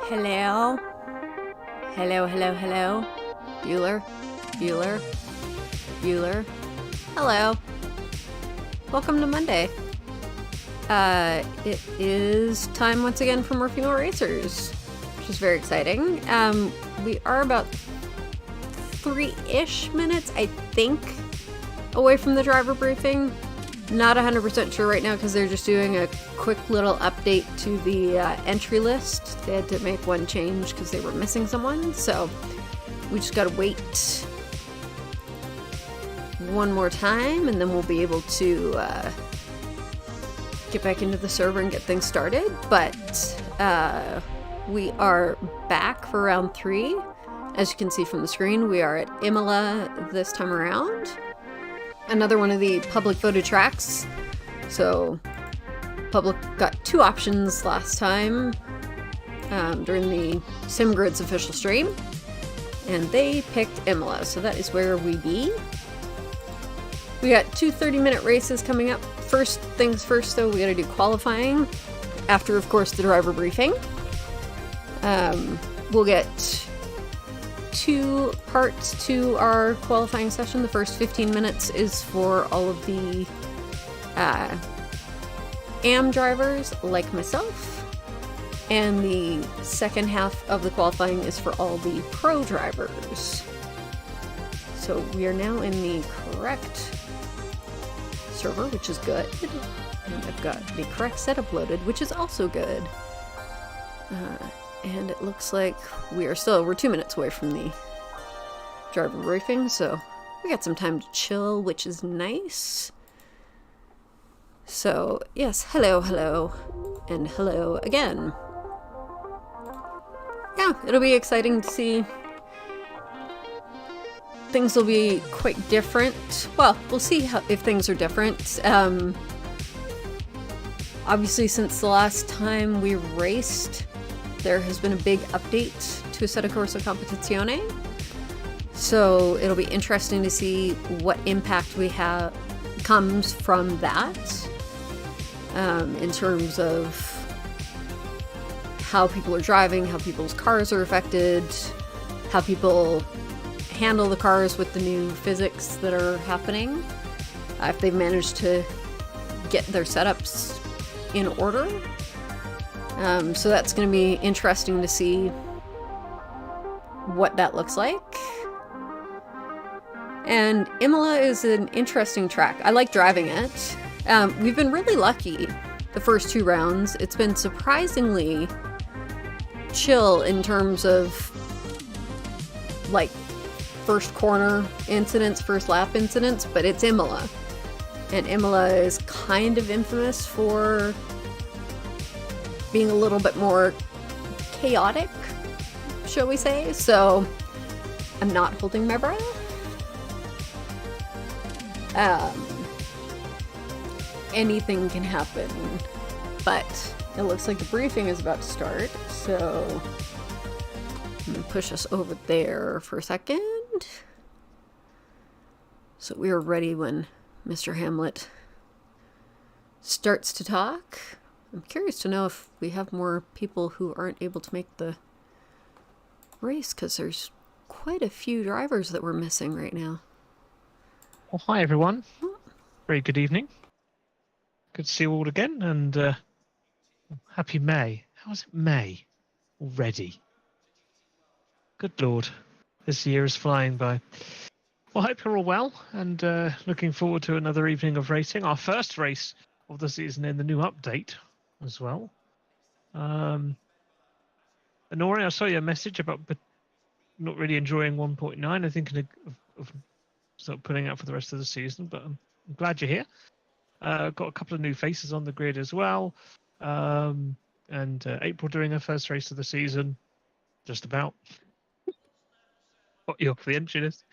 Hello? Hello, hello, hello? Bueller? Bueller? Bueller? Hello. Welcome to Monday. It is time once again for more female racers, which is very exciting. We are about 3-ish minutes, I think, away from the driver briefing. Not 100% sure right now because they're just doing a quick little update to the entry list. They had to make one change because they were missing someone, so we just gotta wait one more time and then we'll be able to get back into the server and get things started. But we are back for round 3. As you can see from the screen, we are at Imola this time around. Another one of the public voted tracks. So public got 2 options last time during the SimGrid's official stream, and they picked Imola, so that is where we be. We got 2 30-minute races coming up. First things first though, we gotta do qualifying after, of course, the driver briefing. We'll get 2 parts to our qualifying session. The first 15 minutes is for all of the AM drivers like myself, and the second half of the qualifying is for all the pro drivers. So we are now in the correct server, which is good, and I've got the correct setup loaded, which is also good. And it looks like we're 2 minutes away from the driver briefing, so we got some time to chill, which is nice. So, yes, hello, hello, and hello again. Yeah, it'll be exciting to see. Things will be quite different. Well, we'll see if things are different. Obviously, since the last time we raced, there has been a big update to Assetto Corsa Competizione, so it'll be interesting to see what impact we have comes from that, in terms of how people are driving, how people's cars are affected, how people handle the cars with the new physics that are happening, if they've managed to get their setups in order. So that's going to be interesting to see what that looks like. And Imola is an interesting track. I like driving it. We've been really lucky the first 2 rounds. It's been surprisingly chill in terms of like first corner incidents, first lap incidents, but it's Imola. And Imola is kind of infamous for being a little bit more chaotic, shall we say, so I'm not holding my breath. Anything can happen, but it looks like the briefing is about to start, so I'm gonna push us over there for a second. So we are ready when Mr. Hamlet starts to talk. I'm curious to know if we have more people who aren't able to make the race, because there's quite a few drivers that we're missing right now. Well, hi everyone. Very good evening. Good to see you all again, and happy May. How is it May already? Good Lord, this year is flying by. Well, I hope you're all well, and looking forward to another evening of racing. Our first race of the season in the new update as well. Honori, I saw your message about not really enjoying 1.9. I think of sort of putting out for the rest of the season, but I'm glad you're here. Got a couple of new faces on the grid as well. And April doing her first race of the season, just about. Got you off the entry list.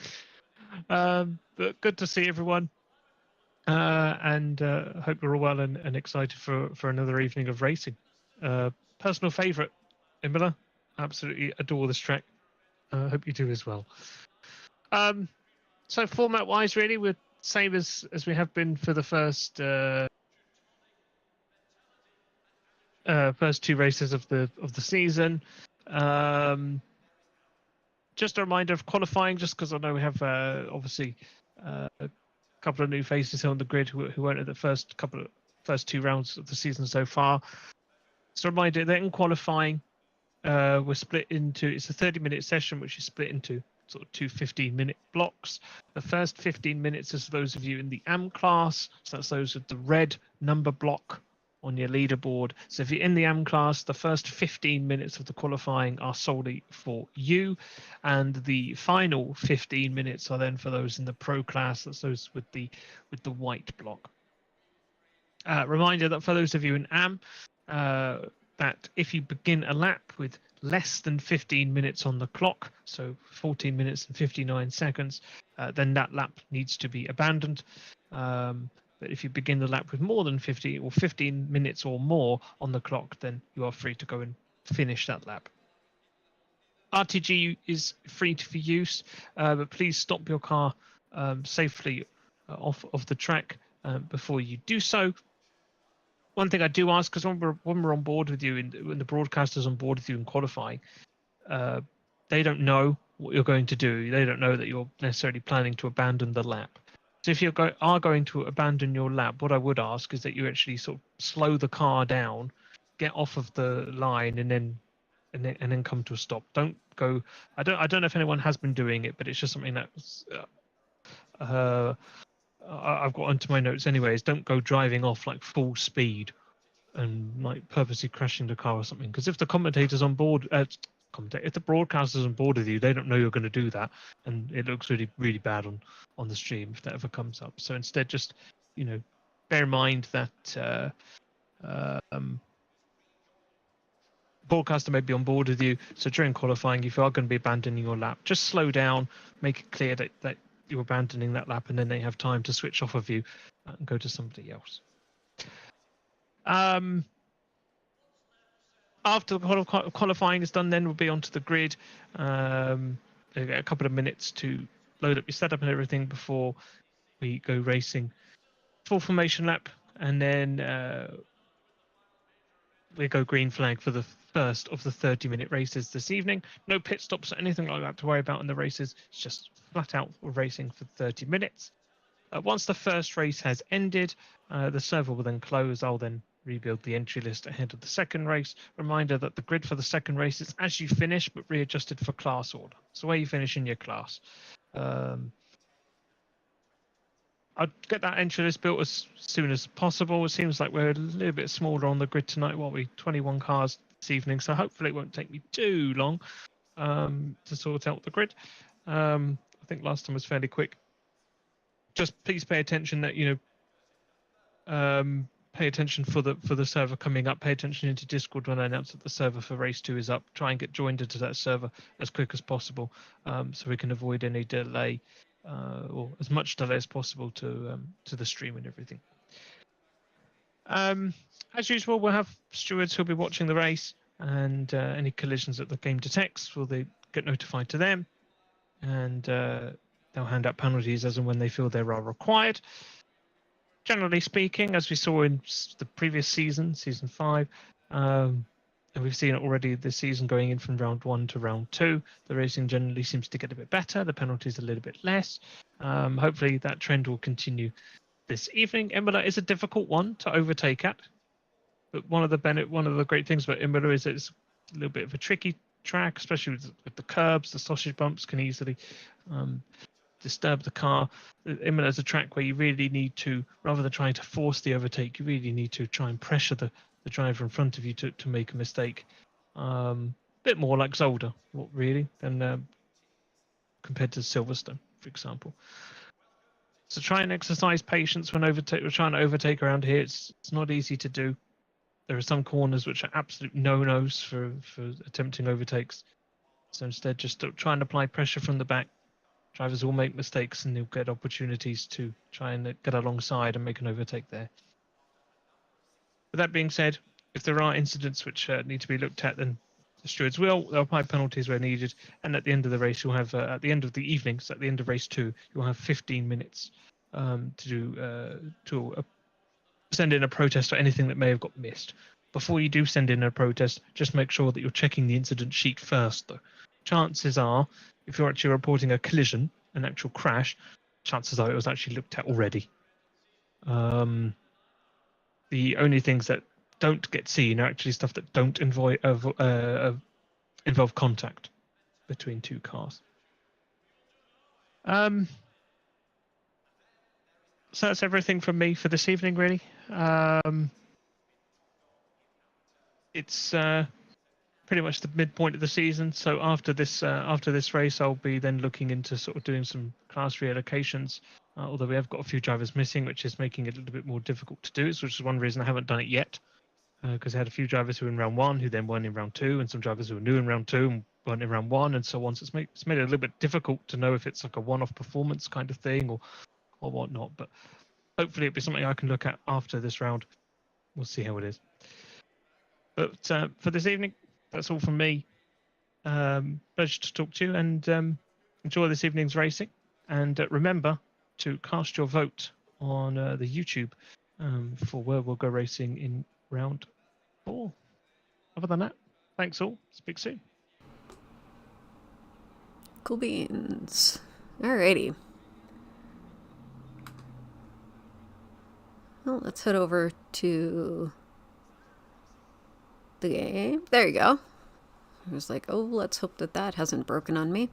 But good to see everyone. And hope you're all well and excited for another evening of racing. Personal favourite, Imola. Absolutely adore this track. Hope you do as well. So format-wise, really, we're same as we have been for the first two races of the season. Just a reminder of qualifying, just because I know we have obviously a couple of new faces on the grid who weren't at the first two rounds of the season so far. So a reminder that in qualifying, we're split into, it's a 30-minute session which is split into sort of two 15-minute blocks. The first 15 minutes is for those of you in the AM class, so that's those with the red number block on your leaderboard. So if you're in the AM class, the first 15 minutes of the qualifying are solely for you, and the final 15 minutes are then for those in the pro class, that's those with the white block. Reminder that for those of you in AM, that if you begin a lap with less than 15 minutes on the clock, so 14 minutes and 59 seconds, then that lap needs to be abandoned. But if you begin the lap with more than 15 minutes or more on the clock, then you are free to go and finish that lap. RTG is free for use, but please stop your car safely off of the track before you do so. One thing I do ask, because when we're on board with you, when the broadcaster's on board with you in qualifying, they don't know what you're going to do. They don't know that you're necessarily planning to abandon the lap. So if you are going to abandon your lap, what I would ask is that you actually sort of slow the car down, get off of the line, and then come to a stop. Don't go. I don't know if anyone has been doing it, but it's just something that I've got onto my notes anyways. Don't go driving off like full speed and like purposely crashing the car or something. Because if the commentator's on board, if the broadcaster's on board with you, they don't know you're going to do that, and it looks really, really bad on the stream if that ever comes up. So instead, just bear in mind that broadcaster may be on board with you. So during qualifying, if you are going to be abandoning your lap, just slow down, make it clear that you're abandoning that lap, and then they have time to switch off of you and go to somebody else. After the qualifying is done, then we'll be onto the grid. You get a couple of minutes to load up your setup and everything before we go racing. Full formation lap, and then we go green flag for the first of the 30-minute races this evening. No pit stops or anything like that to worry about in the races. It's just flat out racing for 30 minutes. Once the first race has ended, the server will then close. I'll then rebuild the entry list ahead of the second race. Reminder that the grid for the second race is as you finish, but readjusted for class order. So where you finish in your class. I'll get that entry list built as soon as possible. It seems like we're a little bit smaller on the grid tonight. 21 cars this evening, so hopefully it won't take me too long to sort out the grid. I think last time was fairly quick. Just please pay attention that pay attention for the server coming up. Pay attention into Discord when I announce that the server for race 2 is up. Try and get joined into that server as quick as possible, so we can avoid any delay or as much delay as possible to the stream and everything. As usual, we'll have stewards who'll be watching the race, and any collisions that the game detects will they get notified to them, and they'll hand out penalties as and when they feel they are required. Generally speaking, as we saw in the previous season 5, and we've seen it already this season going in from round 1 to round 2, the racing generally seems to get a bit better, the penalties a little bit less. Hopefully that trend will continue this evening. Imola is a difficult one to overtake at, but one of the great things about Imola is that it's a little bit of a tricky track, especially with the curbs. The sausage bumps can easily disturb the car. Imola is a track where you really need to, rather than trying to force the overtake, you really need to try and pressure the driver in front of you to make a mistake. Bit more like Zolder, really, than compared to Silverstone, for example. So try and exercise patience when trying to overtake around here. It's not easy to do. There are some corners which are absolute no-nos for attempting overtakes. So instead, just try and apply pressure from the back. Drivers will make mistakes and they'll get opportunities to try and get alongside and make an overtake there. With that being said, if there are incidents which need to be looked at, then the stewards they'll apply penalties where needed. And at the end of the race, you'll have at the end of the evening, so at the end of race 2, you'll have 15 minutes to send in a protest for anything that may have got missed. Before you do send in a protest, just make sure that you're checking the incident sheet first, though. Chances are, if you're actually reporting a collision, an actual crash, chances are it was actually looked at already. The only things that don't get seen are actually stuff that don't involve contact between two cars. So that's everything from me for this evening, really. It's pretty much the midpoint of the season. So after this race, I'll be then looking into sort of doing some class reallocations. Although we have got a few drivers missing, which is making it a little bit more difficult to do. Which is one reason I haven't done it yet, because I had a few drivers who were in round 1 who then weren't in round 2, and some drivers who were new in round 2 and weren't in round 1, and so on. So it's made it a little bit difficult to know if it's like a one-off performance kind of thing or whatnot. But hopefully it'll be something I can look at after this round. We'll see how it is. But for this evening, that's all from me. Pleasure to talk to you, and enjoy this evening's racing. And remember to cast your vote on the YouTube for where we'll go racing in round 4. Other than that, thanks all. Speak soon. Cool beans. Alrighty. Well, let's head over to the game. There you go. I was like, oh, let's hope that hasn't broken on me.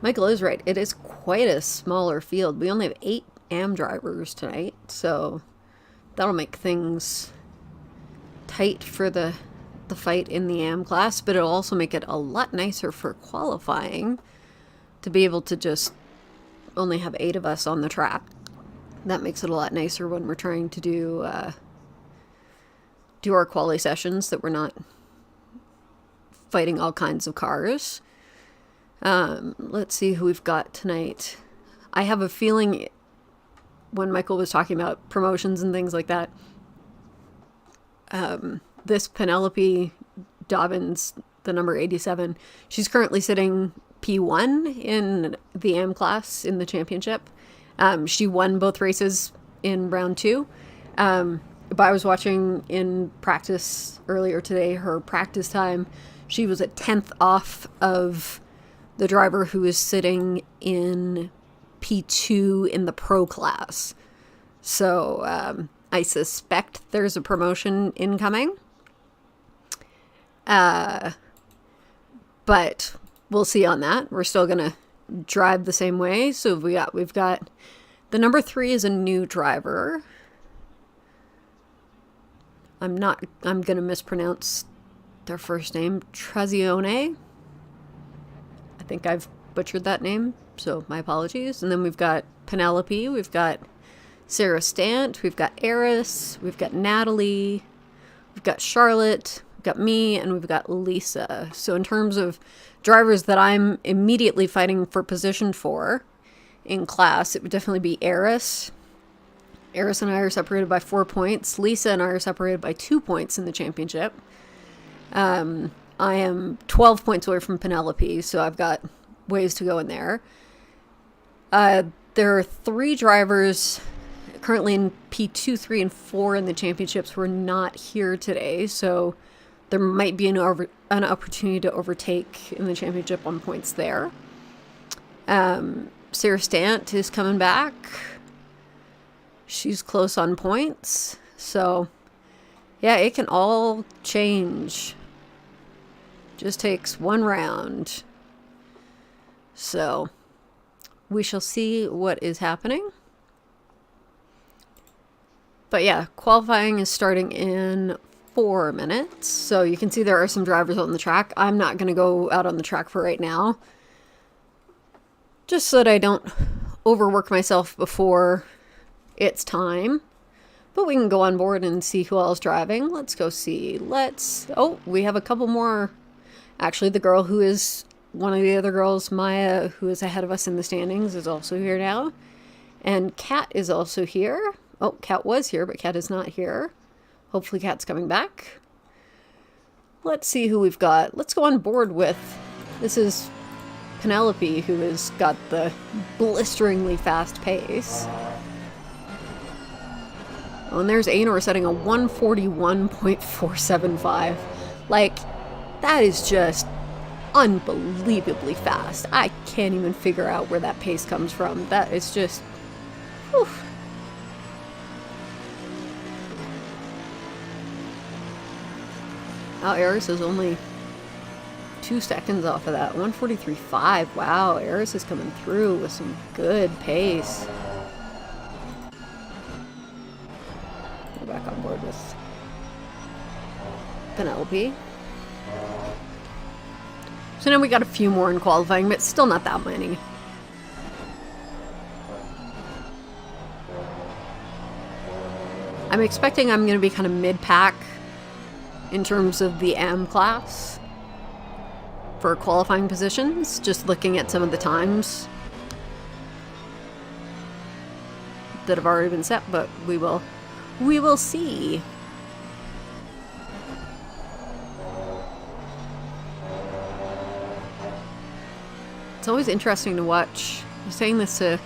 Michael is right. It is quite a smaller field. We only have 8 AM drivers tonight, so that'll make things tight for the fight in the AM class, but it'll also make it a lot nicer for qualifying to be able to just only have 8 of us on the track. That makes it a lot nicer when we're trying to do our quali sessions, that we're not fighting all kinds of cars. Let's see who we've got tonight. I have a feeling when Michael was talking about promotions and things like that, this Penelope Dobbins, the number 87, she's currently sitting P1 in the AM class in the championship. She won both races in round 2. But I was watching in practice earlier today, her practice time, she was a 10th off of the driver who is sitting in P2 in the pro class. So I suspect there's a promotion incoming. But we'll see on that. We're still going to drive the same way. So we've got the number 3 is a new driver. I'm going to mispronounce their first name. Trazione. I think I've butchered that name, so my apologies. And then we've got Penelope, we've got Sarah Stant, we've got Eris, we've got Natalie, we've got Charlotte, we've got me, and we've got Lisa. So in terms of drivers that I'm immediately fighting for position for in class, it would definitely be Eris. Eris and I are separated by 4 points. Lisa and I are separated by 2 points in the championship. I am 12 points away from Penelope, so I've got ways to go in there. There are 3 drivers currently in P2, 3, and 4 in the championships who are not here today, so there might be an opportunity to overtake in the championship on points there. Sarah Stant is coming back. She's close on points. So, yeah, it can all change. Just takes one round. So, we shall see what is happening. But yeah, qualifying is starting in 4 minutes. So you can see there are some drivers on the track. I'm not going to go out on the track for right now, just so that I don't overwork myself before it's time. But we can go on board and see who else is driving. Let's go see. Oh, we have a couple more. Actually, the girl who is one of the other girls, Maya, who is ahead of us in the standings, is also here now. And Kat is also here. Oh, Kat was here, but Kat is not here. Hopefully Kat's coming back. Let's see who we've got. Let's go on board with... This is Penelope, who has got the blisteringly fast pace. Oh, and there's Ainor setting a 141.475. Like, that is just unbelievably fast. I can't even figure out where that pace comes from. That is just... Whew. Oh, Eris is only 2 seconds off of that. 143.5. Wow, Eris is coming through with some good pace. Go back on board with Penelope. So now we got a few more in qualifying, but still not that many. I'm expecting I'm going to be kind of mid-pack in terms of the AM class for qualifying positions, just looking at some of the times that have already been set, but we will see. It's always interesting to watch. I was saying this to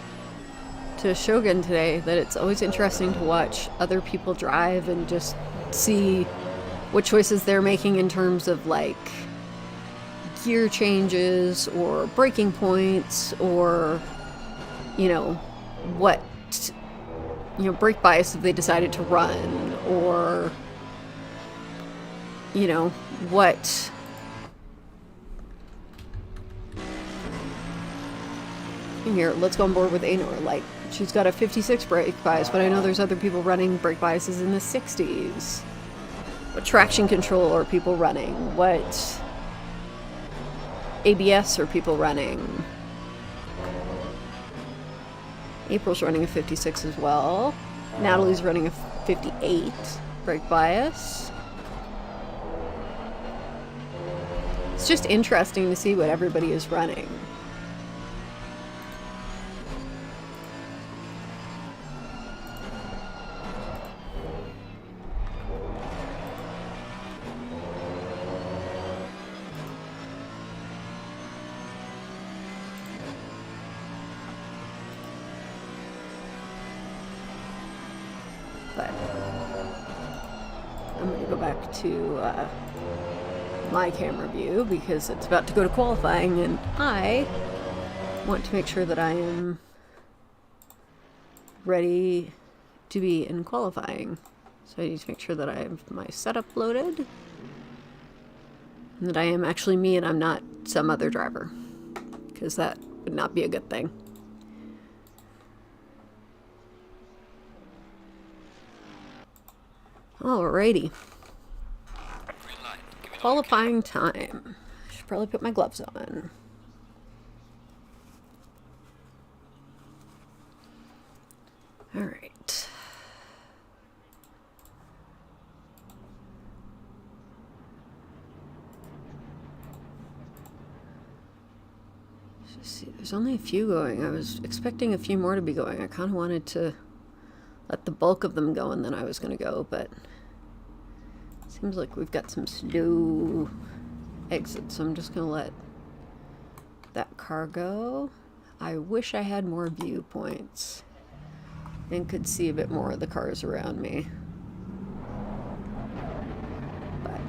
Shogun today, that it's always interesting to watch other people drive and just see what choices they're making in terms of like gear changes or braking points, or what brake bias if they decided to run, or what here. Let's go on board with Ainor. Like, she's got a 56 brake bias, but I know there's other people running brake biases in the 60s. What traction control are people running? What ABS are people running? April's running a 56 as well. Natalie's running a 58 brake bias. It's just interesting to see what everybody is running. But I'm going to go back to my camera view because it's about to go to qualifying, and I want to make sure that I am ready to be in qualifying. So I need to make sure that I have my setup loaded and that I am actually me and I'm not some other driver, because that would not be a good thing. Alrighty. Qualifying time. I should probably put my gloves on. Alright. Let's just see. There's only a few going. I was expecting a few more to be going. I kind of wanted to let the bulk of them go and then I was going to go, but seems like we've got some slow exits, so I'm just going to let that car go. I wish I had more viewpoints and could see a bit more of the cars around me. But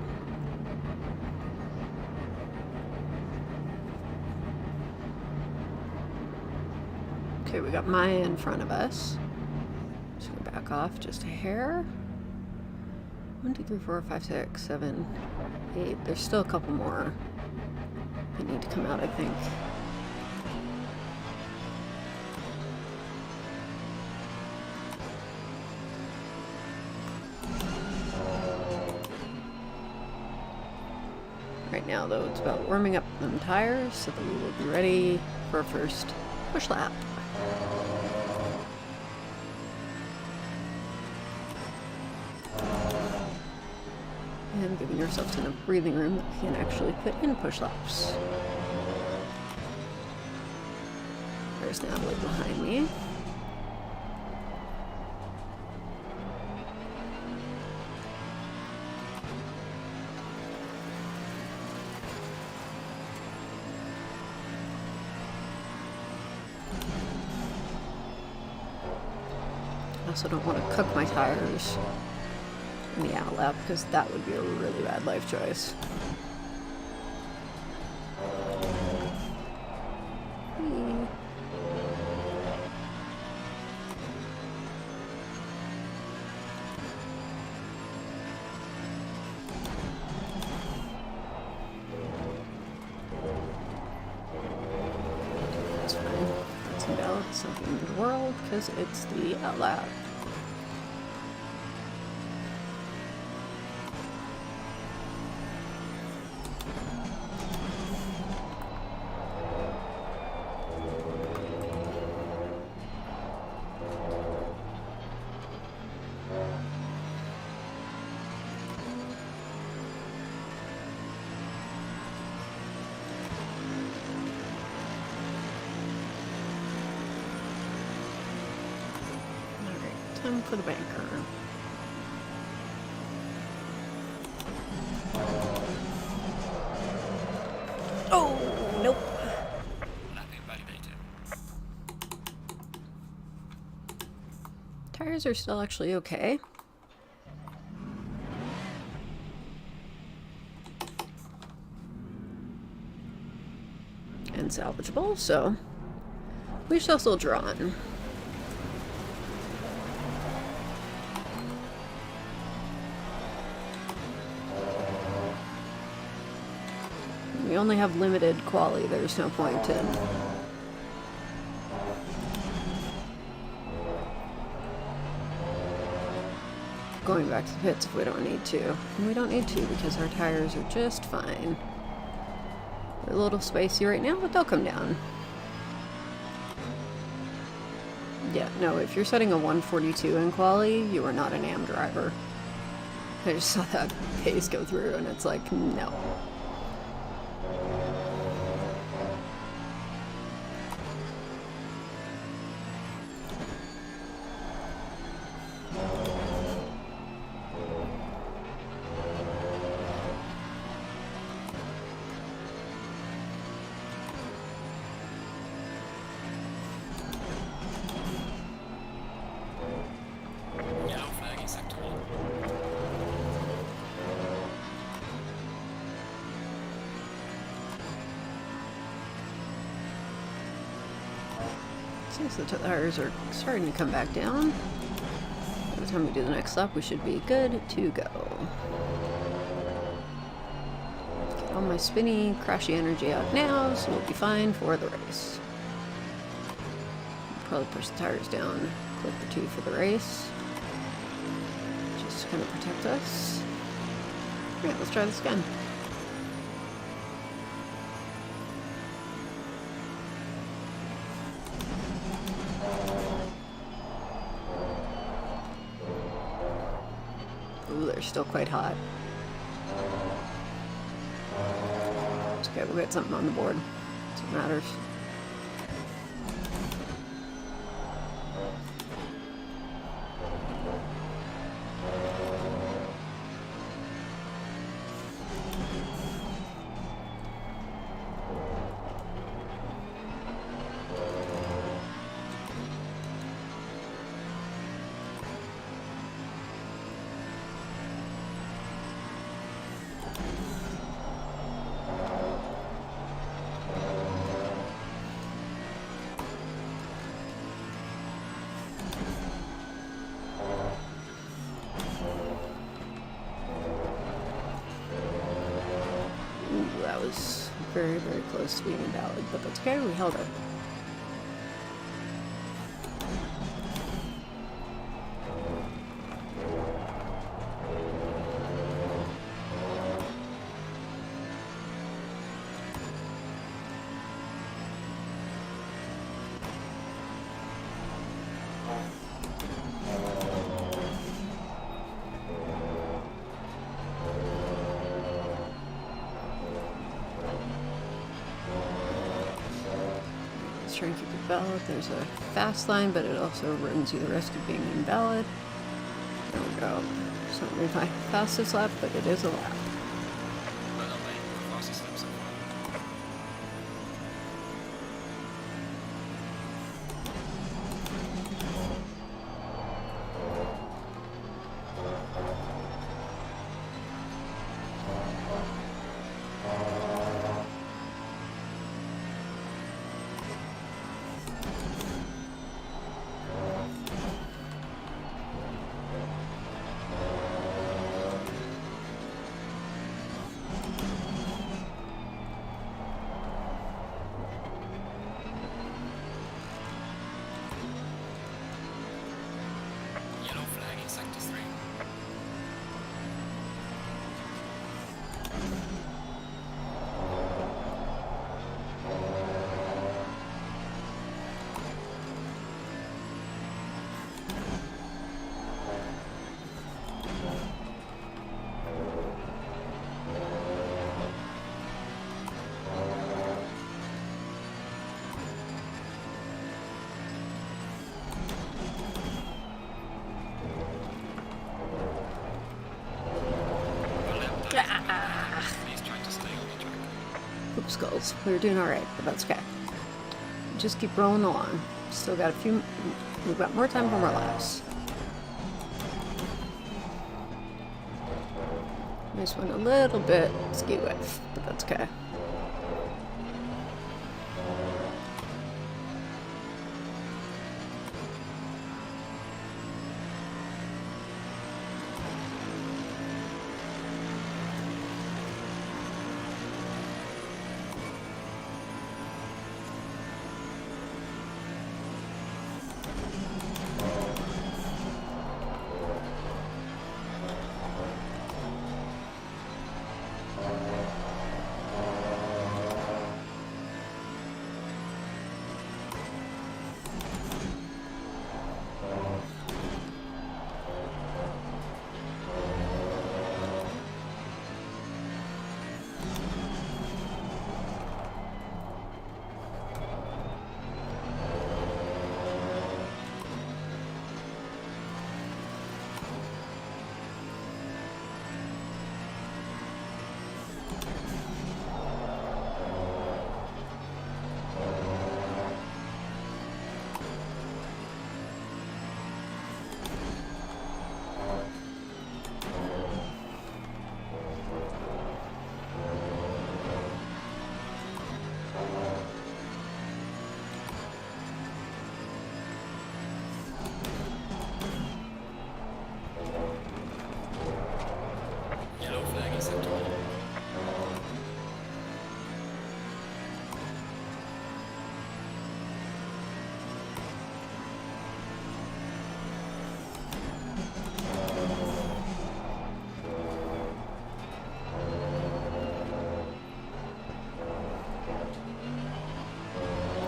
got Maya in front of us. Just gonna back off just a hair. 1, 2, 3, 4, 5, 6, 7, 8. There's still a couple more that need to come out, I think. Right now, though, it's about warming up them tires so that we will be ready for our first push lap. And giving ourselves enough breathing room that we can actually put in push laps. There's Natalie behind me. I also don't want to cook my tires in the out lap because that would be a really bad life choice. That's fine. That's about something in the world because it's the out lap. Time for the banker. Oh, nope. Tires are still actually okay. And salvageable, so we shall soldier on. We only have limited quali, there's no point in going back to the pits if we don't need to. And we don't need to because our tires are just fine. They're a little spicy right now, but they'll come down. Yeah, no, if you're setting a 142 in quali, you are not an AM driver. I just saw that pace go through and it's like, no. Since the tires are starting to come back down, by the time we do the next lap, we should be good to go. Get all my spinny, crashy energy out now, so we'll be fine for the race. Probably push the tires down, click the 2 for the race, just to kind of protect us. Alright, let's try this again. Ooh, they're still quite hot. It's okay, we'll get something on the board. That's what matters. that was very, very close to being invalid, but that's okay, we held it. Try and keep it valid. There's a fast line, but it also runs you the risk of being invalid. There we go. It's not really my fastest lap, but it is a lap. Oops, skulls. We were doing alright, but that's okay. Just keep rolling along. Still got a few... We've got more time for more laps. This one a little bit ski with, but that's okay.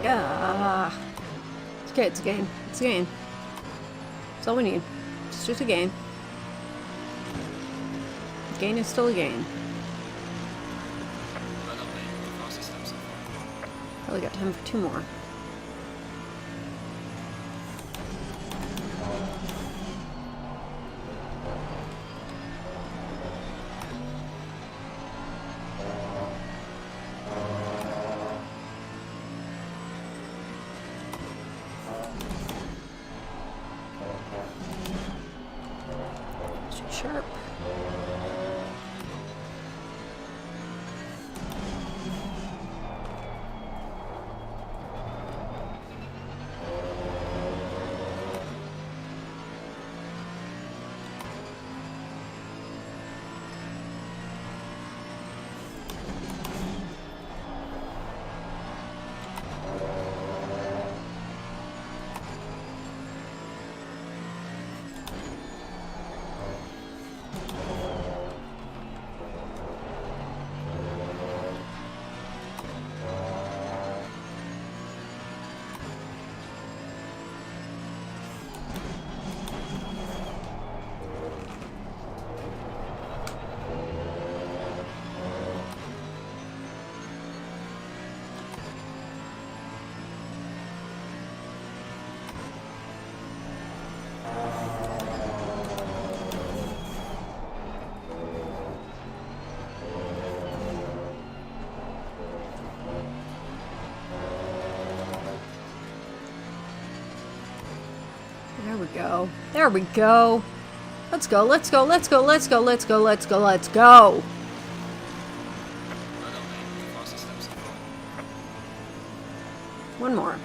Yeah. It's okay, it's a game. It's a game. That's all we need. It's just a game. The game is still a game. Probably got time for 2 more. Sharp. we go. There we go. Let's go, let's go, let's go, let's go, let's go, let's go, let's go. One more.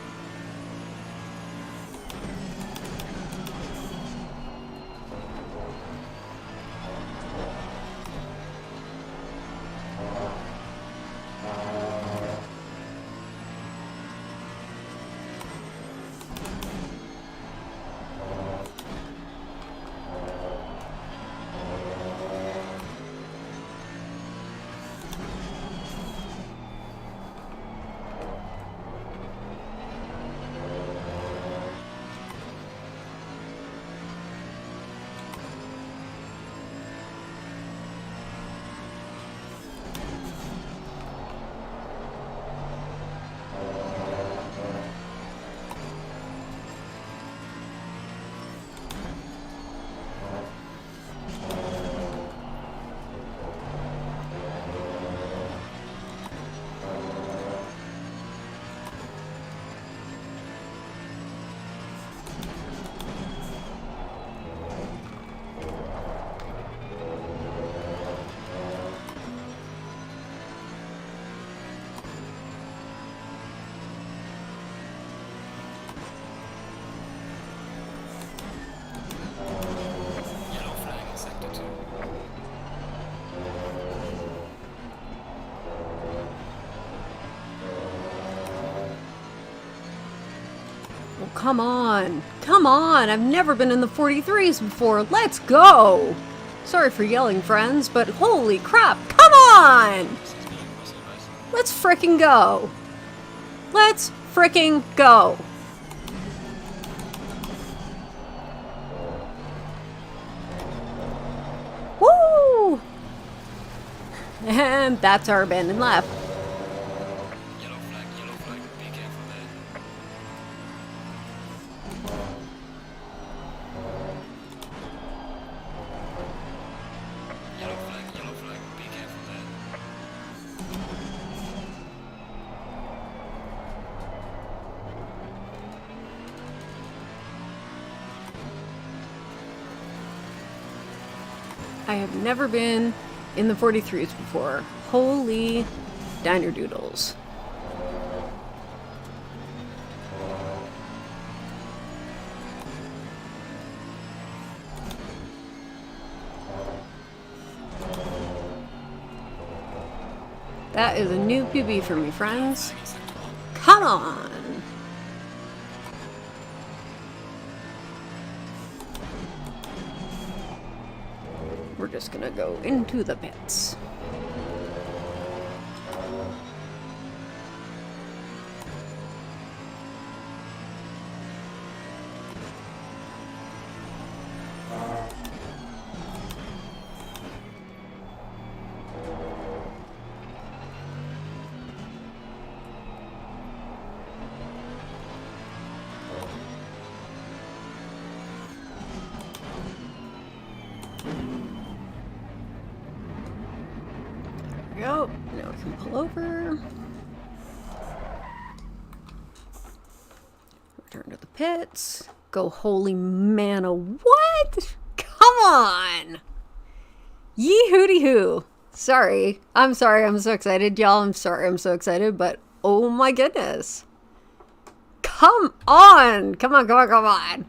Come on. Come on. I've never been in the 43s before. Let's go. Sorry for yelling, friends, but holy crap. Come on. Let's frickin' go. Let's frickin' go. Woo! And that's our abandoned lap. I have never been in the 43s before. Holy diner doodles. That is a new PB for me, friends. Come on! We're just gonna go into the pits. Go. Now we can pull over. Return to the pits. Go, holy manna. What? Come on. Yee hooty hoo. Sorry. I'm sorry. I'm so excited, y'all. I'm sorry. I'm so excited, but oh my goodness. Come on. Come on, come on, come on.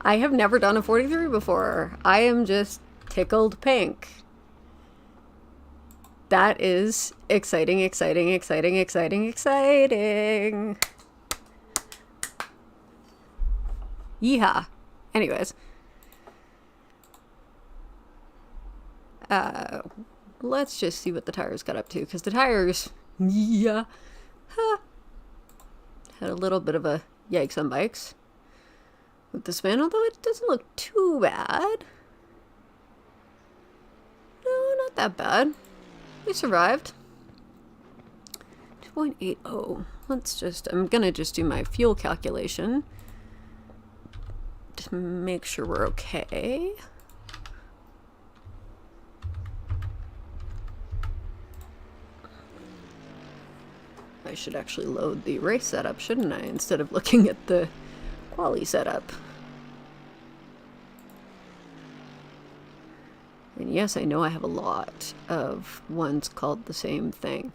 I have never done a 43 before. I am just tickled pink. That is exciting, exciting, exciting, exciting, exciting. Yeehaw. Anyways. Let's just see what the tires got up to, because the tires, yeah, had a little bit of a yikes on bikes with this man, although it doesn't look too bad. No, not that bad. We survived. 2.80. Let's just, I'm gonna just do my fuel calculation to make sure we're okay. I should actually load the race setup, shouldn't I? Instead of looking at the quali setup. And yes, I know I have a lot of ones called the same thing.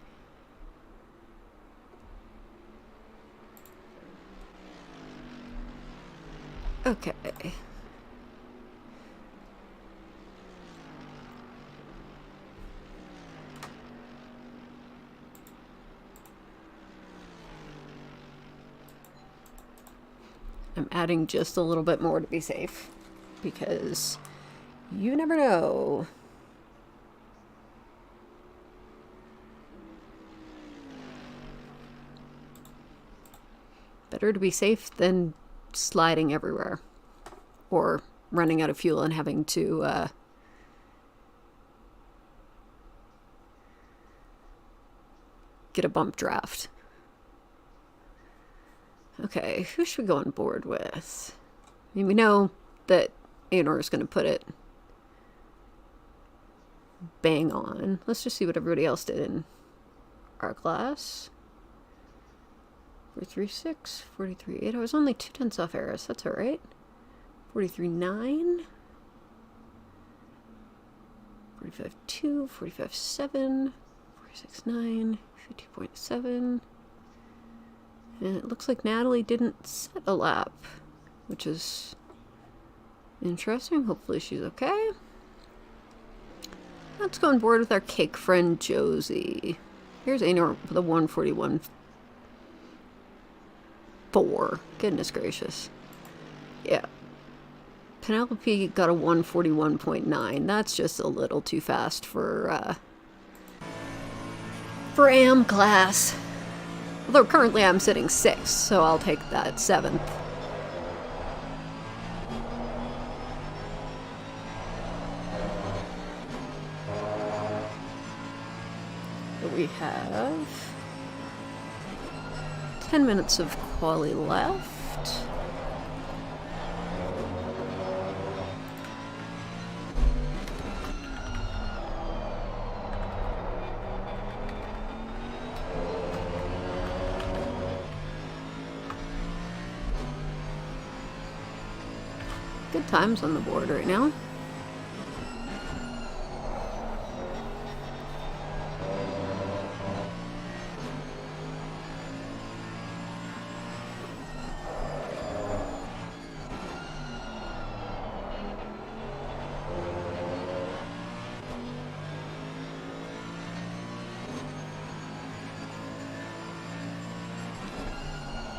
Okay. I'm adding just a little bit more to be safe, because you never know. Better to be safe than sliding everywhere, or running out of fuel and having to get a bump draft. Okay, who should we go on board with? I mean, we know that Anor is going to put it bang on. Let's just see what everybody else did in our class. 43.6, 43.8. I was only 2 tenths off Eris. That's alright. 43.9. 45.2, 45.7, 46.9, 50.7. And it looks like Natalie didn't set a lap, which is interesting. Hopefully she's okay. Let's go on board with our cake friend Josie. Here's Anor with a 141.4. Goodness gracious. Yeah. Penelope got a 141.9. That's just a little too fast for AM class. Although currently I'm sitting 6th, so I'll take that 7th. But we have 10 minutes of quali left. Good times on the board right now.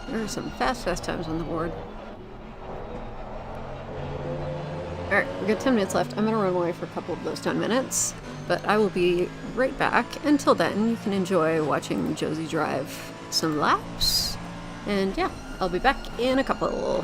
There are some fast times on the board. Alright, we've got 10 minutes left. I'm going to run away for a couple of those 10 minutes, but I will be right back. Until then, you can enjoy watching Josie drive some laps, and yeah, I'll be back in a couple.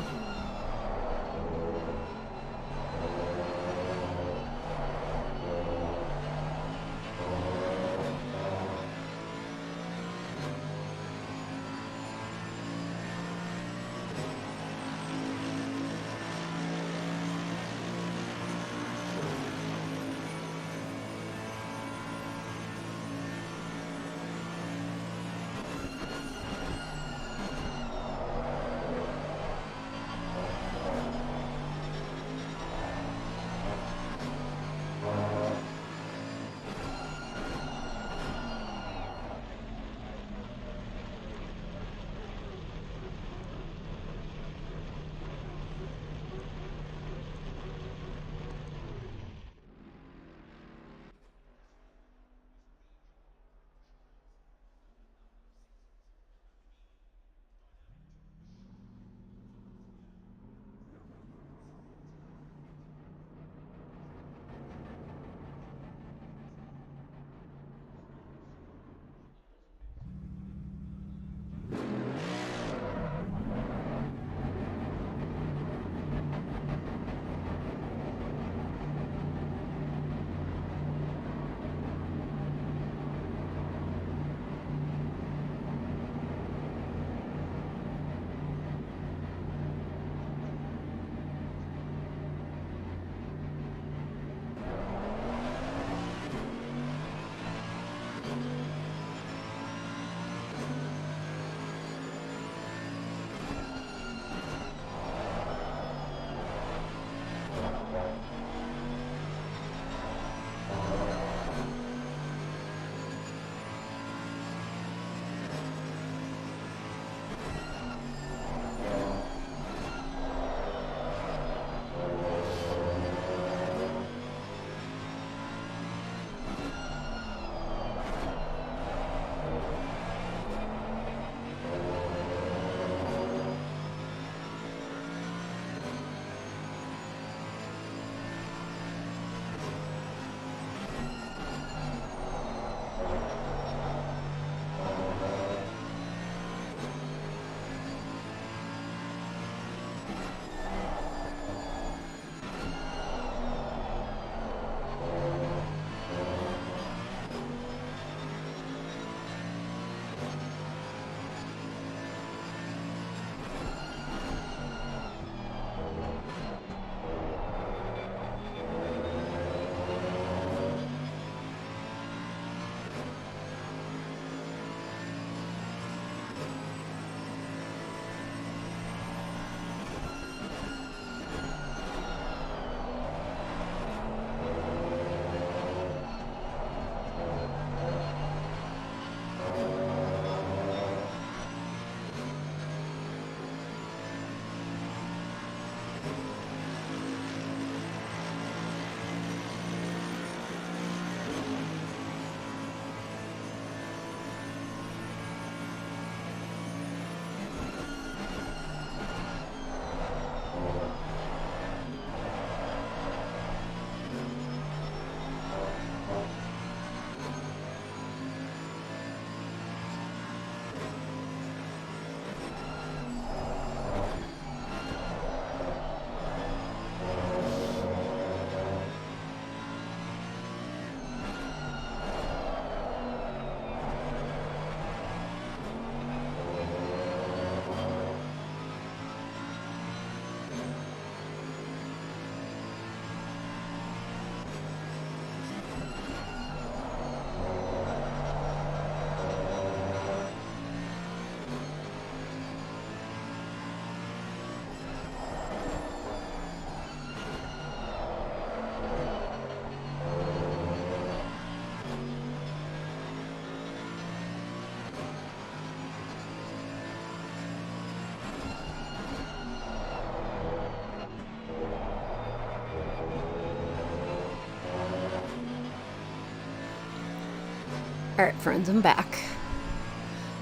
Alright, friends, I'm back.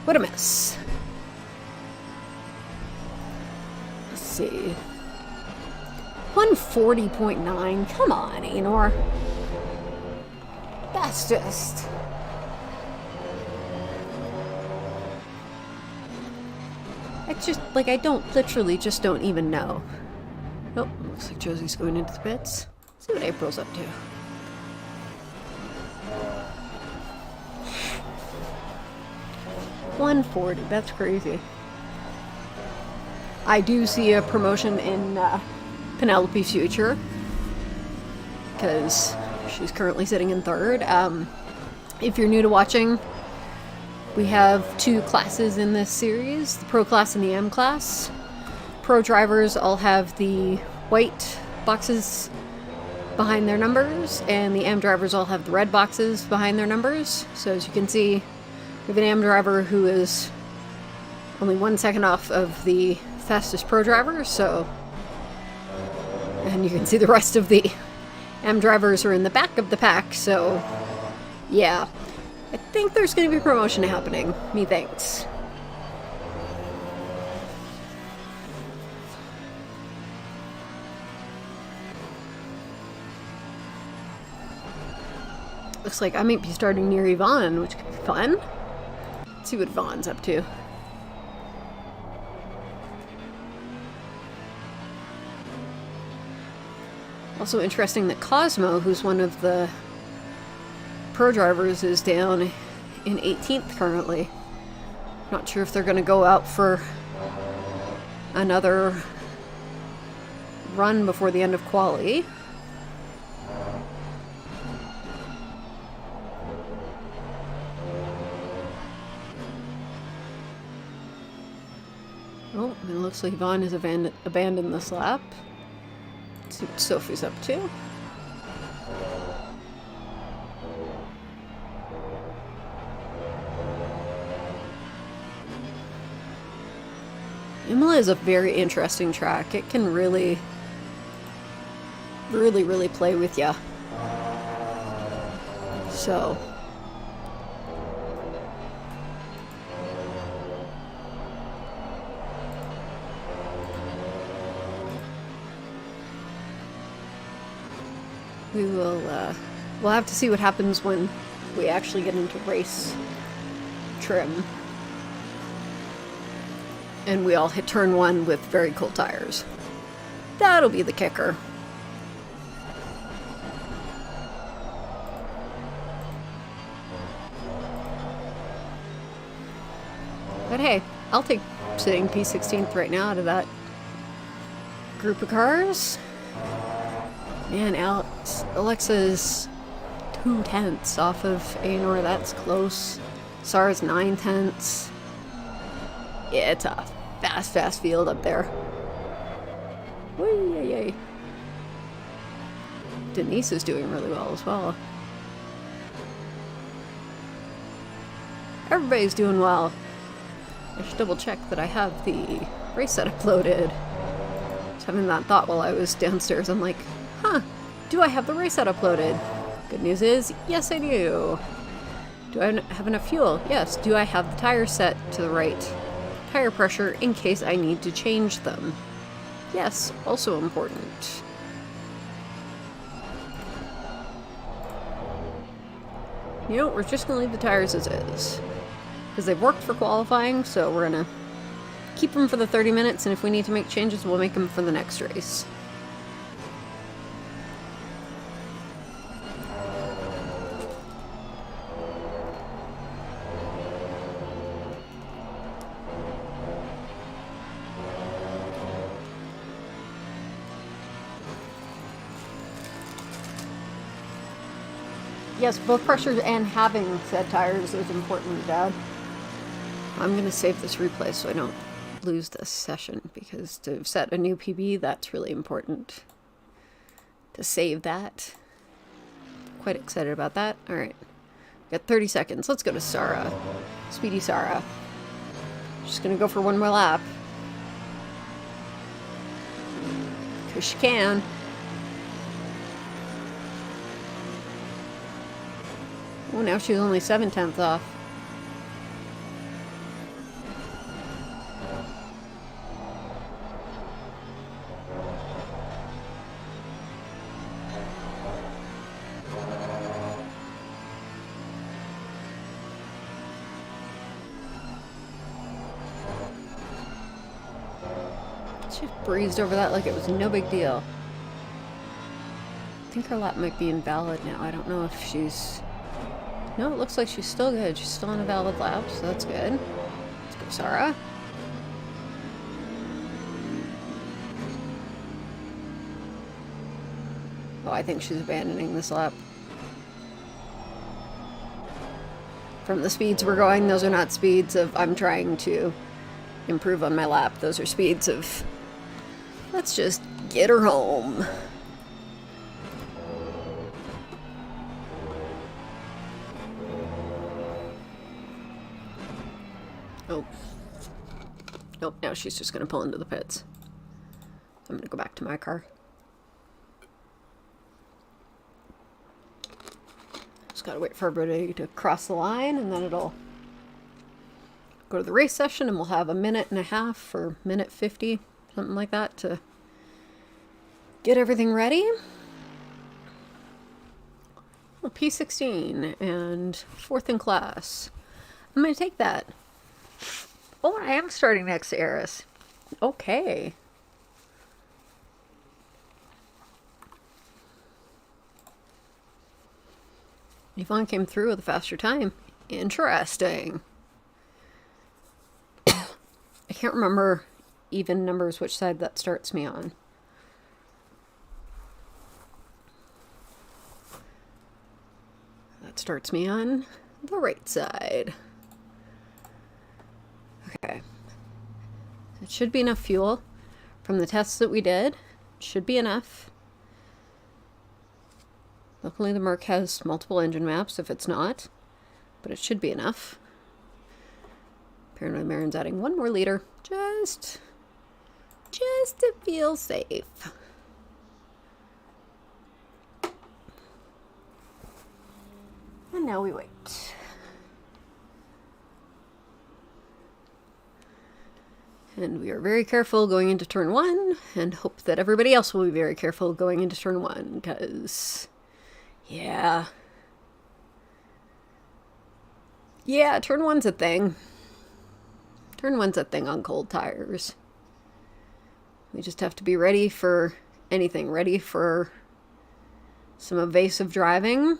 What a mess. Let's see. 140.9. Come on, Anor. That's just... It's just, like, I literally just don't even know. Oh, looks like Josie's going into the pits. Let's see what April's up to. $140, that's crazy. I do see a promotion in Penelope's future, because she's currently sitting in third. If you're new to watching, we have two classes in this series, the Pro class and the M class. Pro drivers all have the white boxes behind their numbers, and the M drivers all have the red boxes behind their numbers. So as you can see, we have an AM driver who is only 1 second off of the fastest pro driver, so... And you can see the rest of the AM drivers are in the back of the pack, so... Yeah. I think there's going to be a promotion happening. Methinks. Looks like I might be starting near Yvonne, which could be fun. Let's see what Vaughn's up to. Also interesting that Cosmo, who's one of the pro drivers, is down in 18th currently. Not sure if they're going to go out for another run before the end of quali. Oh, it looks like Vaughn has abandoned this lap. Let's see what Sophie's up to. Imola is a very interesting track. It can really play with ya. So... we'll have to see what happens when we actually get into race trim. And we all hit turn 1 with very cold tires. That'll be the kicker. But hey, I'll take sitting P16th right now out of that group of cars. Man, Alexa's 2/10 off of Anor. That's close. Sarah's 9/10. Yeah, it's a fast field up there. Whee, yay. Denise is doing really well as well. Everybody's doing well. I should double check that I have the race setup loaded. Just having that thought while I was downstairs. I'm like, huh, do I have the race setup loaded? Good news is, yes I do. Do I have enough fuel? Yes. Do I have the tires set to the right tire pressure in case I need to change them? Yes, also important. You know, we're just gonna leave the tires as is. Because they've worked for qualifying, so we're gonna keep them for the 30 minutes, and if we need to make changes, we'll make them for the next race. Yes, both pressures and having said tires is important, Dad. I'm going to save this replay so I don't lose this session, because to set a new PB, that's really important. To save that. Quite excited about that. Alright. Got 30 seconds. Let's go to Sarah. Speedy Sarah. Just going to go for one more lap. Because she can. Oh, now she's only 7/10 off. She breezed over that like it was no big deal. I think her lap might be invalid now. I don't know if she's... No, it looks like she's still good. She's still on a valid lap, so that's good. Let's go, Sarah. Oh, I think she's abandoning this lap. From the speeds we're going, those are not speeds of I'm trying to improve on my lap. Those are speeds of let's just get her home. Oh. Nope, now she's just gonna pull into the pits. I'm gonna go back to my car. Just gotta wait for everybody to cross the line, and then it'll go to the race session, and we'll have a minute and a half or minute 50, something like that, to get everything ready. Well, P16 and 4th in class. I'm gonna take that. Oh, I am starting next to Eris. Okay. Yvonne came through with a faster time. Interesting. I can't remember even numbers which side that starts me on. That starts me on the right side. Okay. It should be enough fuel. From the tests that we did, it should be enough. Luckily the Merc has multiple engine maps if it's not, but it should be enough. Apparently Marin's adding 1 more liter, just to feel safe. And now we wait. And we are very careful going into turn 1, and hope that everybody else will be very careful going into turn 1, because, yeah, turn 1's a thing. Turn 1's a thing on cold tires. We just have to be ready for anything, ready for some evasive driving,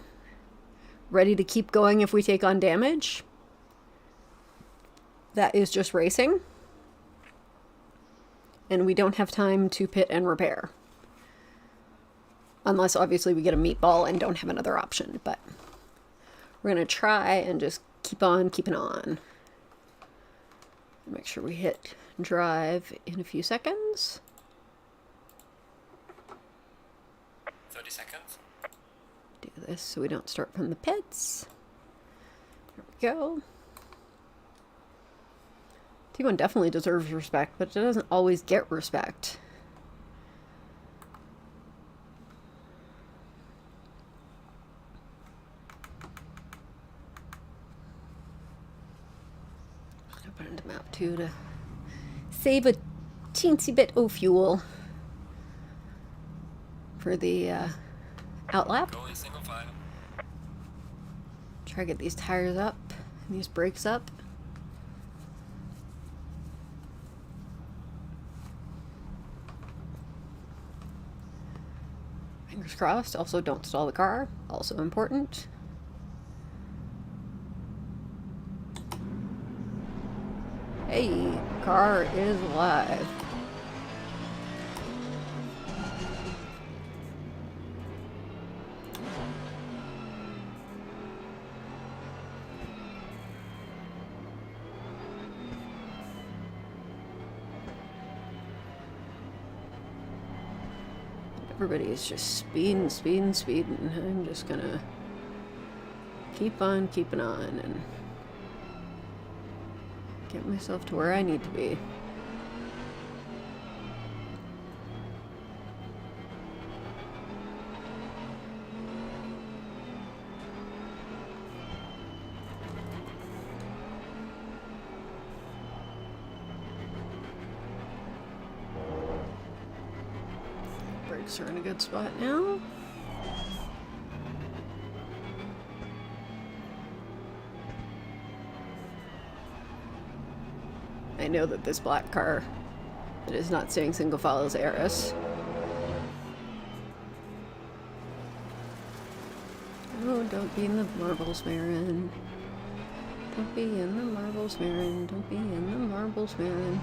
ready to keep going if we take on damage. That is just racing. And we don't have time to pit and repair. Unless, obviously, we get a meatball and don't have another option. But we're going to try and just keep on keeping on. Make sure we hit drive in a few seconds. 30 seconds. Do this so we don't start from the pits. There we go. T1 definitely deserves respect, but it doesn't always get respect. I'm gonna put it into map 2 to save a teensy bit of fuel for the outlap. Going single file. Try to get these tires up and these brakes up. Fingers crossed. Also, don't stall the car. Also important. Hey, car is alive. Everybody is just speeding, speeding, speeding. I'm just gonna keep on keeping on and get myself to where I need to be. Brakes are in a good spot now. I know that this black car that is not staying single file is Eris. Oh, don't be in the marbles, Marin. Don't be in the marbles, Marin. Don't be in the marbles, Marin.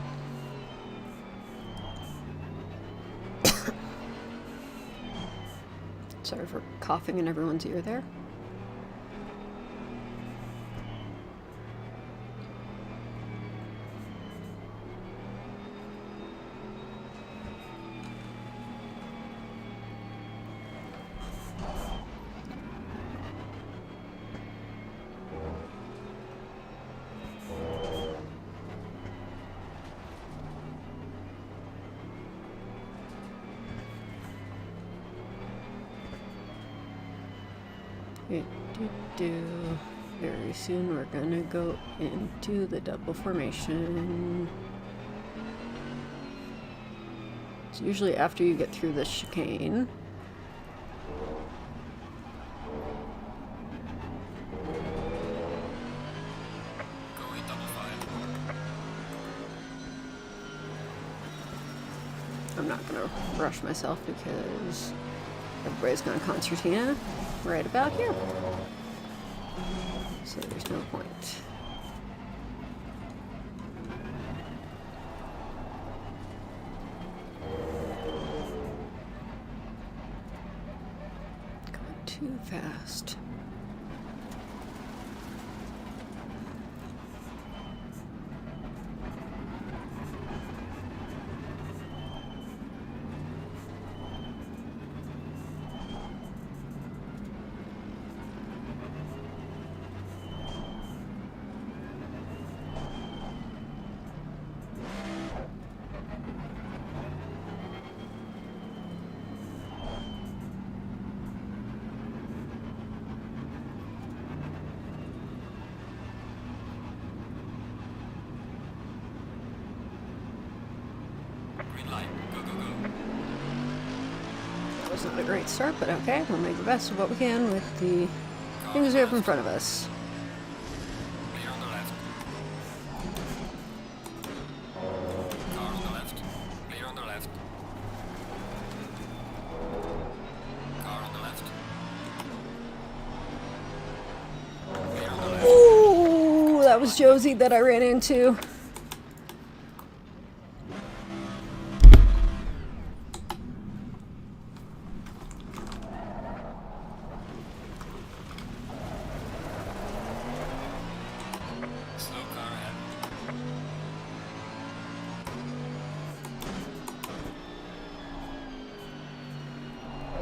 Sorry for coughing in everyone's ear there. Very soon we're gonna go into the double formation. It's usually after you get through the chicane. Going double file. I'm not gonna rush myself because everybody's gonna concertina right about here. So there's no point. Going too fast. Green light. Go, go, go. That was not a great start, but okay, we'll make the best of what we can with the things we have in front of us. Clear on the left. Car on the left. Clear on the left. Car on the left. Clear on the left. Ooh, that was Josie that I ran into. Slow car ahead.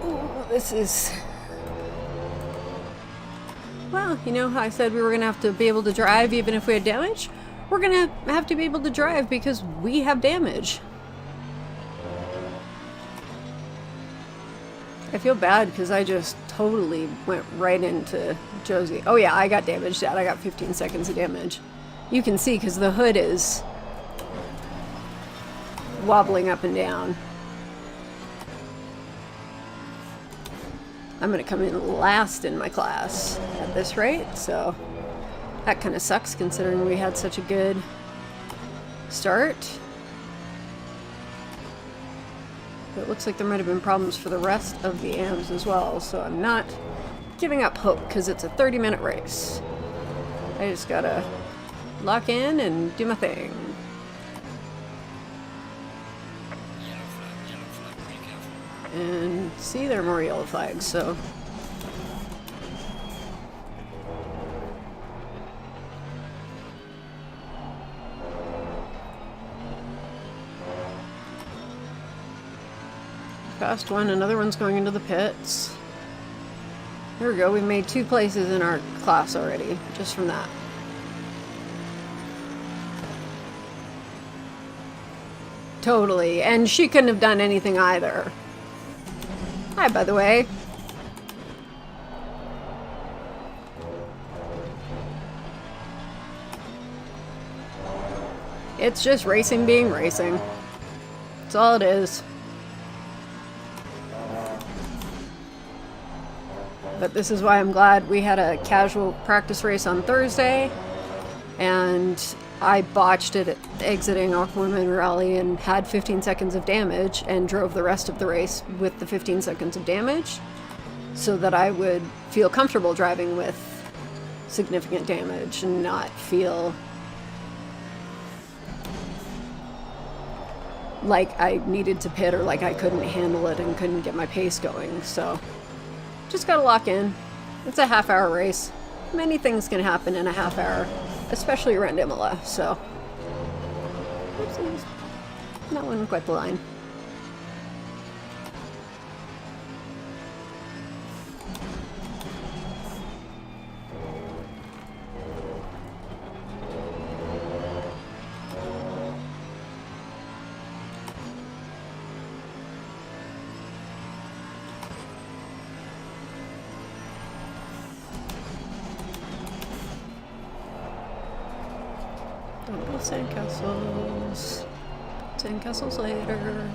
Ooh, this is... Well, you know how I said we were going to have to be able to drive even if we had damage? We're going to have to be able to drive because we have damage. I feel bad because I just totally went right into Josie. Oh yeah, I got damaged out. I got 15 seconds of damage. You can see because the hood is wobbling up and down. I'm going to come in last in my class at this rate, so that kind of sucks considering we had such a good start. But it looks like there might have been problems for the rest of the AMs as well, so I'm not giving up hope because it's a 30-minute race. I just gotta lock in and do my thing. Yellow flag, be careful. And see, there are more yellow flags, so... Passed one, another one's going into the pits. There we go, we made 2 places in our class already, just from that. Totally, and she couldn't have done anything either. Hi, by the way. It's just racing being racing. That's all it is. But this is why I'm glad we had a casual practice race on Thursday, and I botched it at exiting Aquaman Rally and had 15 seconds of damage and drove the rest of the race with the 15 seconds of damage so that I would feel comfortable driving with significant damage and not feel like I needed to pit or like I couldn't handle it and couldn't get my pace going. So just gotta lock in. It's a half-hour race. Many things can happen in a half hour, especially around Imola, so oopsies. That wasn't quite the line. Don't build sandcastles. Sandcastles later.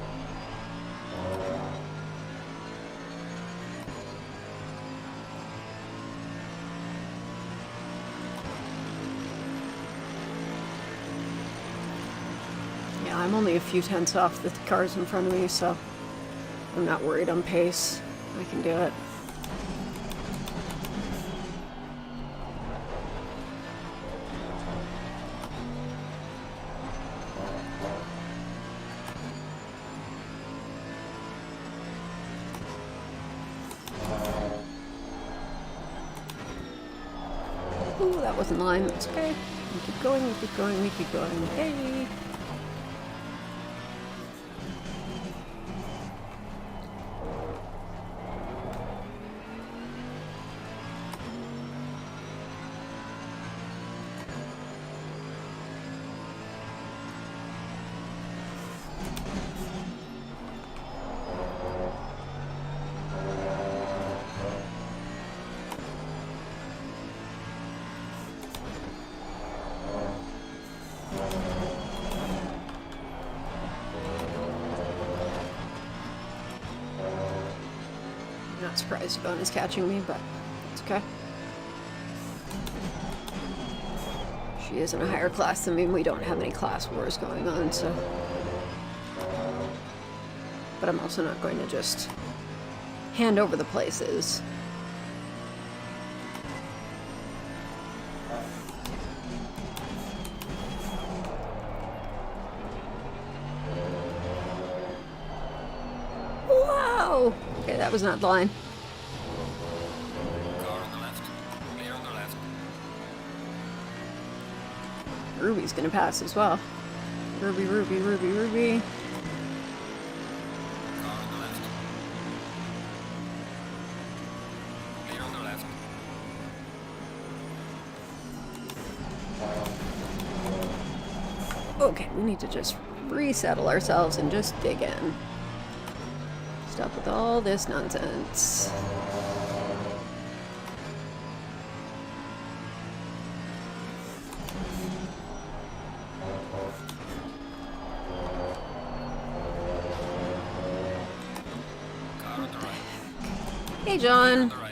Yeah, I'm only a few tenths off the cars in front of me, so I'm not worried on pace. I can do it. Ooh, that wasn't the line. It's okay. We keep going, we keep going, we keep going. Hey! Not surprised Yvonne is catching me, but it's okay. She is in a higher class than me, and we don't have any class wars going on, so... But I'm also not going to just hand over the places. Wow! Okay, that was not the line. Car on the left. Clear on the left. Ruby's gonna pass as well. Ruby, Ruby, Ruby, Ruby. Car on the left. Clear on the left. Okay, we need to just resettle ourselves and just dig in. Stop with all this nonsense. Car on the right. Hey, On John. the right.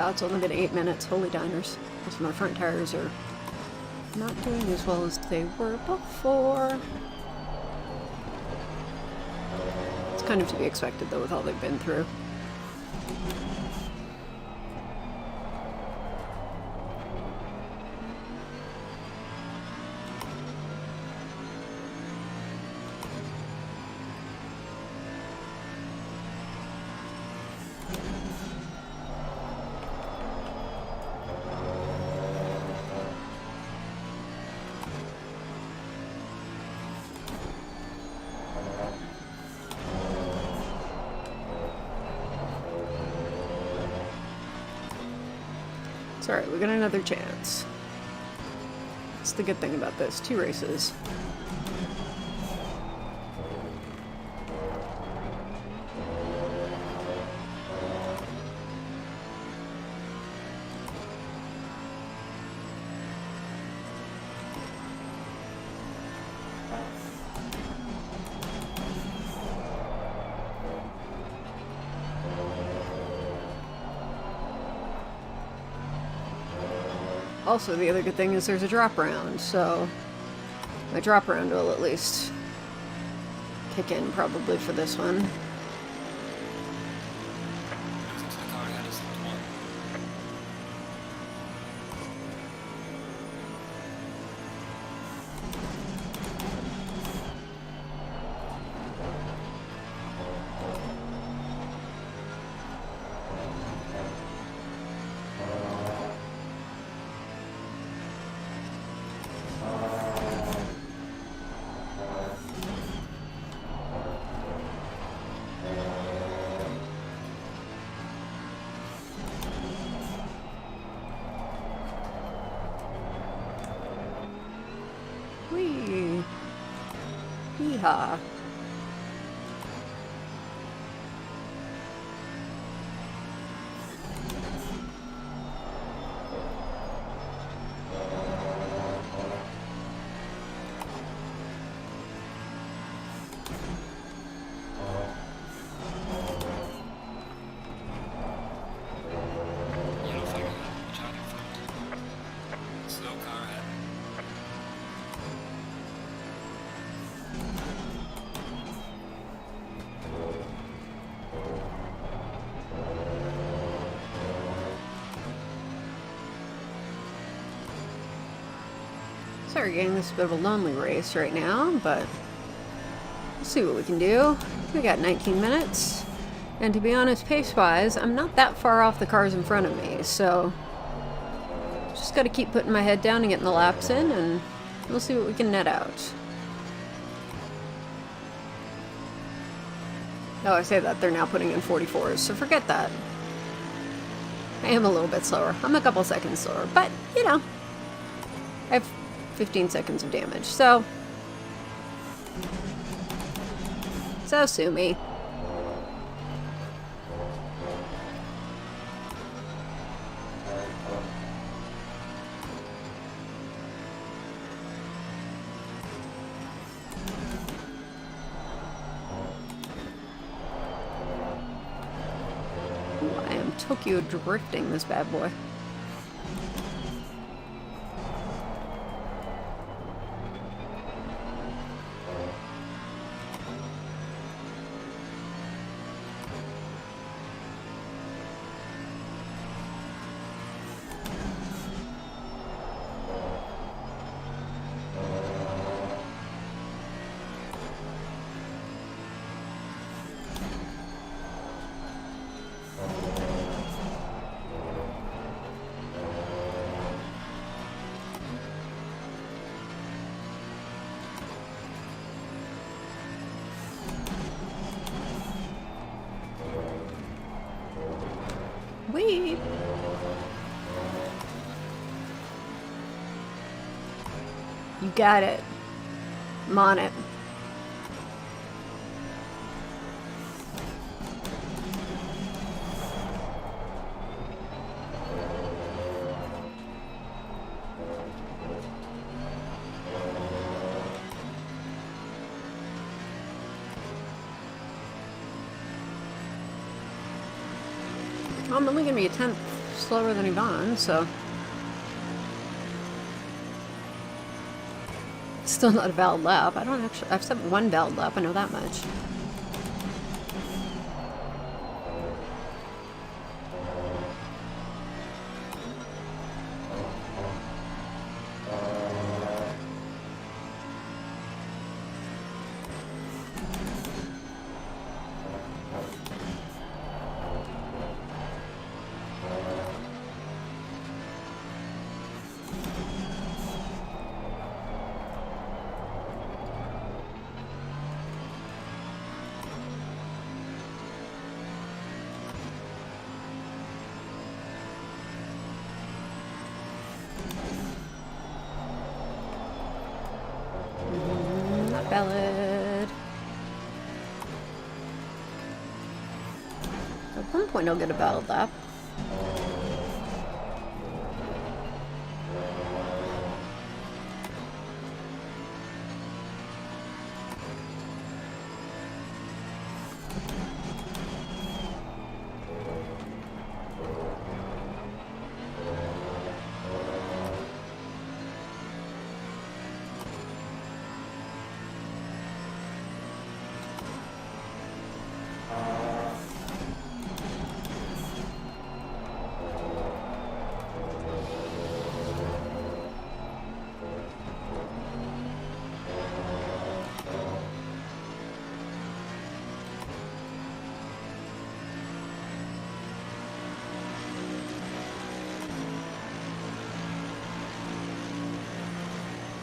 Wow, it's only been 8 minutes. Holy diners. Also, my front tires are not doing as well as they were before. It's kind of to be expected, though, with all they've been through. It's alright, we got another chance. That's the good thing about this. 2 races. Also, the other good thing is there's a drop round, so my drop round will at least kick in probably for this one. Looks like the car ahead is the one. Whee! Yeehaw! Yellow flag ahead. Watch out in front. Slow car ahead. Sorry, gang, this is a bit of a lonely race right now, but we'll see what we can do. We got 19 minutes, and to be honest, pace-wise, I'm not that far off the cars in front of me, so just gotta keep putting my head down and getting the laps in, and we'll see what we can net out. Oh, I say that, they're now putting in 44s, so forget that. I am a little bit slower. I'm a couple seconds slower, but, you know, I have 15 seconds of damage, so sue me. Ooh, I am Tokyo drifting this bad boy. Wee! You got it. I'm on it. I'm only gonna be a 10th slower than Yvonne, so... Still not a valid lap. I don't actually... I've set one valid lap, I know that much. Not valid. At one point I'll get a valid lap.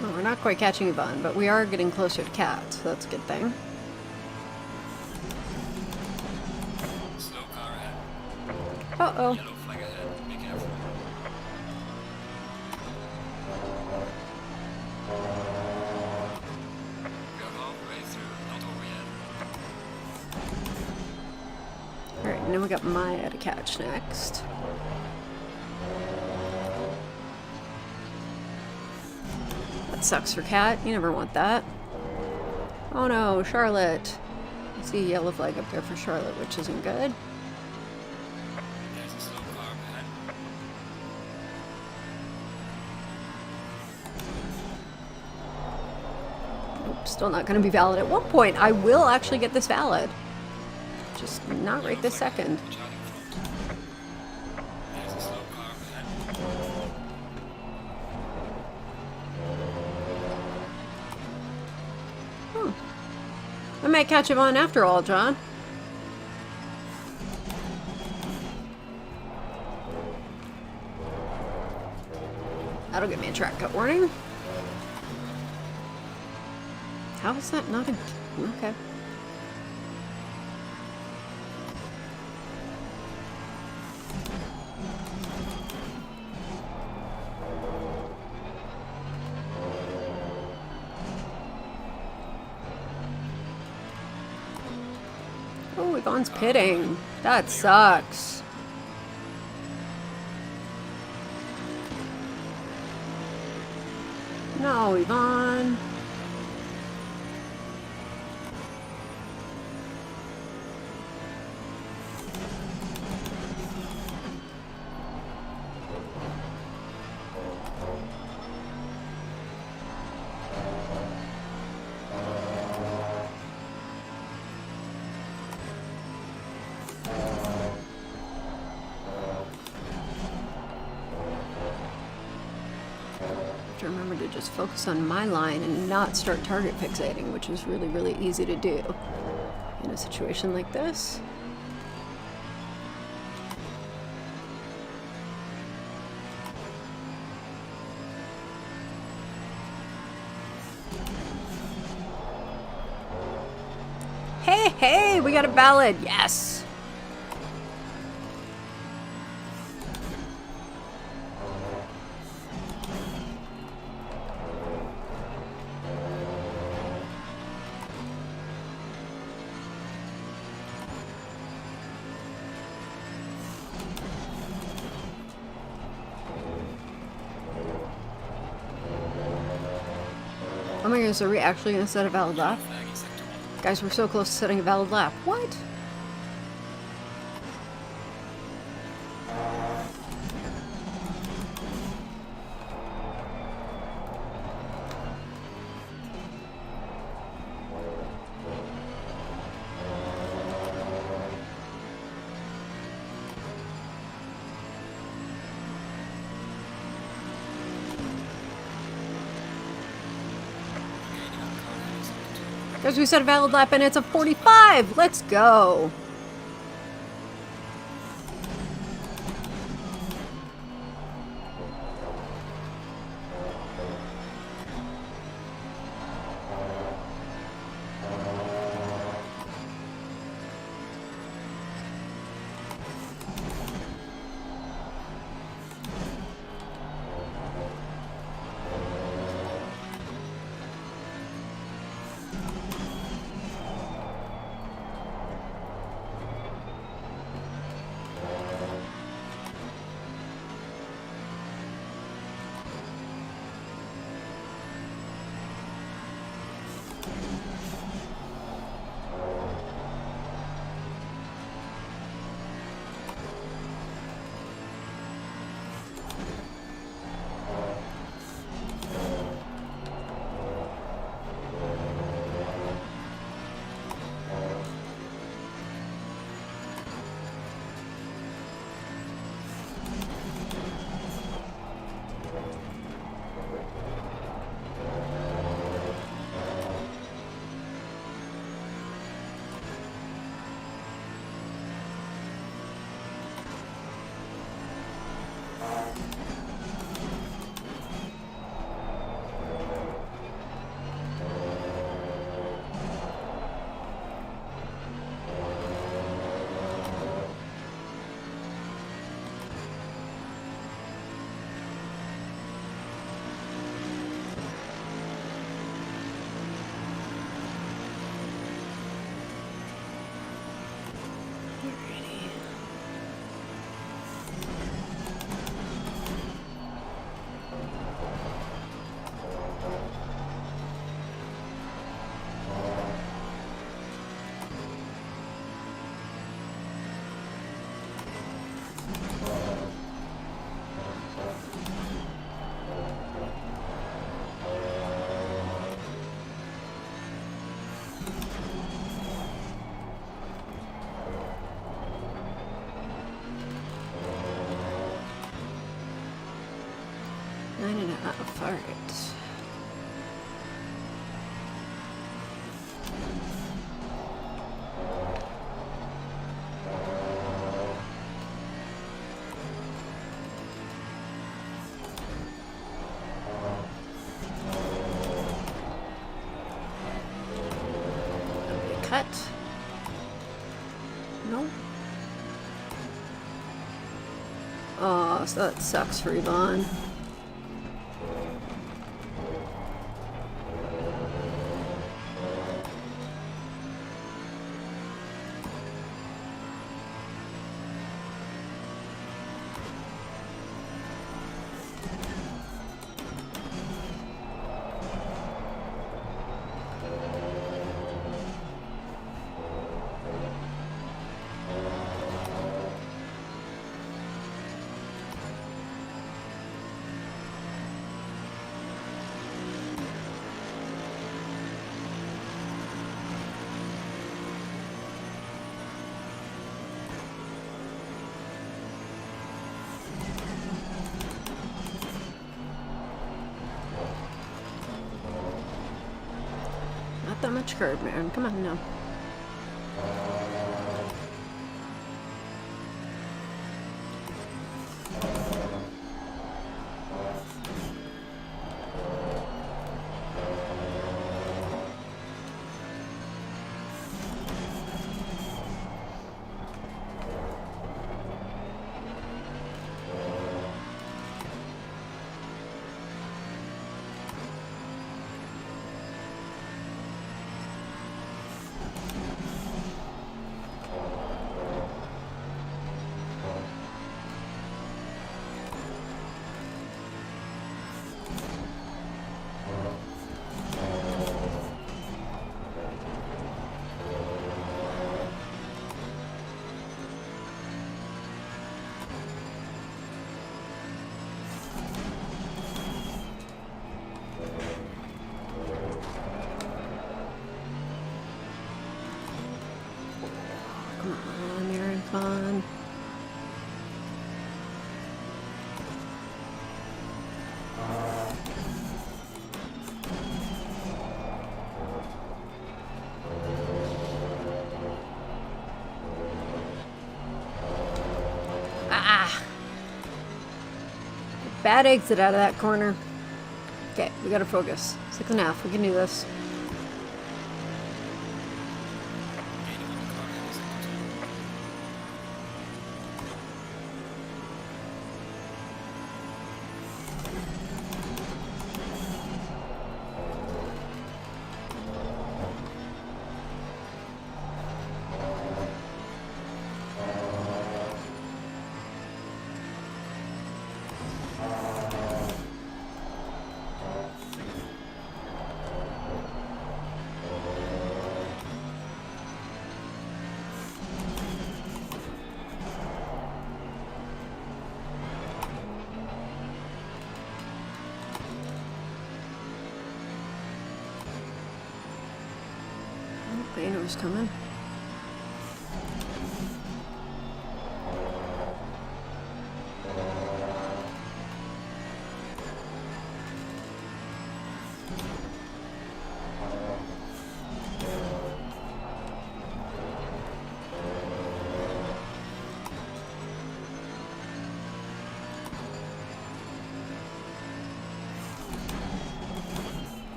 Well, we're not quite catching Yvonne, but we are getting closer to Cat, so that's a good thing. Slow car ahead. Uh-oh. Yellow flag ahead. Be careful. We are halfway through, not over yet. Alright, and then we got Maya to catch next. That sucks for Cat. You never want that. Oh no, Charlotte. I see a yellow flag up there for Charlotte, which isn't good. There's a slow car ahead. Nope, still not going to be valid. At one point, I will actually get this valid. Just not right this second. Watch out in front. There's a slow car ahead. I might catch him on after all, John. That'll give me a track cut warning. How is that not a... Okay. Oh, Yvonne's pitting. That sucks. No, Yvonne. To remember to just focus on my line and not start target fixating, which is really, really easy to do in a situation like this. Hey, hey, we got a ballad, yes! Oh my goodness, are we actually going to set a valid lap? Flag in sector 1. Guys, we're so close to setting a valid lap. What? Because we said a valid lap and it's a 45. Let's go. All right. Cut. No. Oh, so that sucks for Yvonne. Not that much curb, man. Come on now. Ah! Bad exit out of that corner. Okay, we gotta focus. 6.5, we can do this. Gaining on the car in second turn. Baner's coming.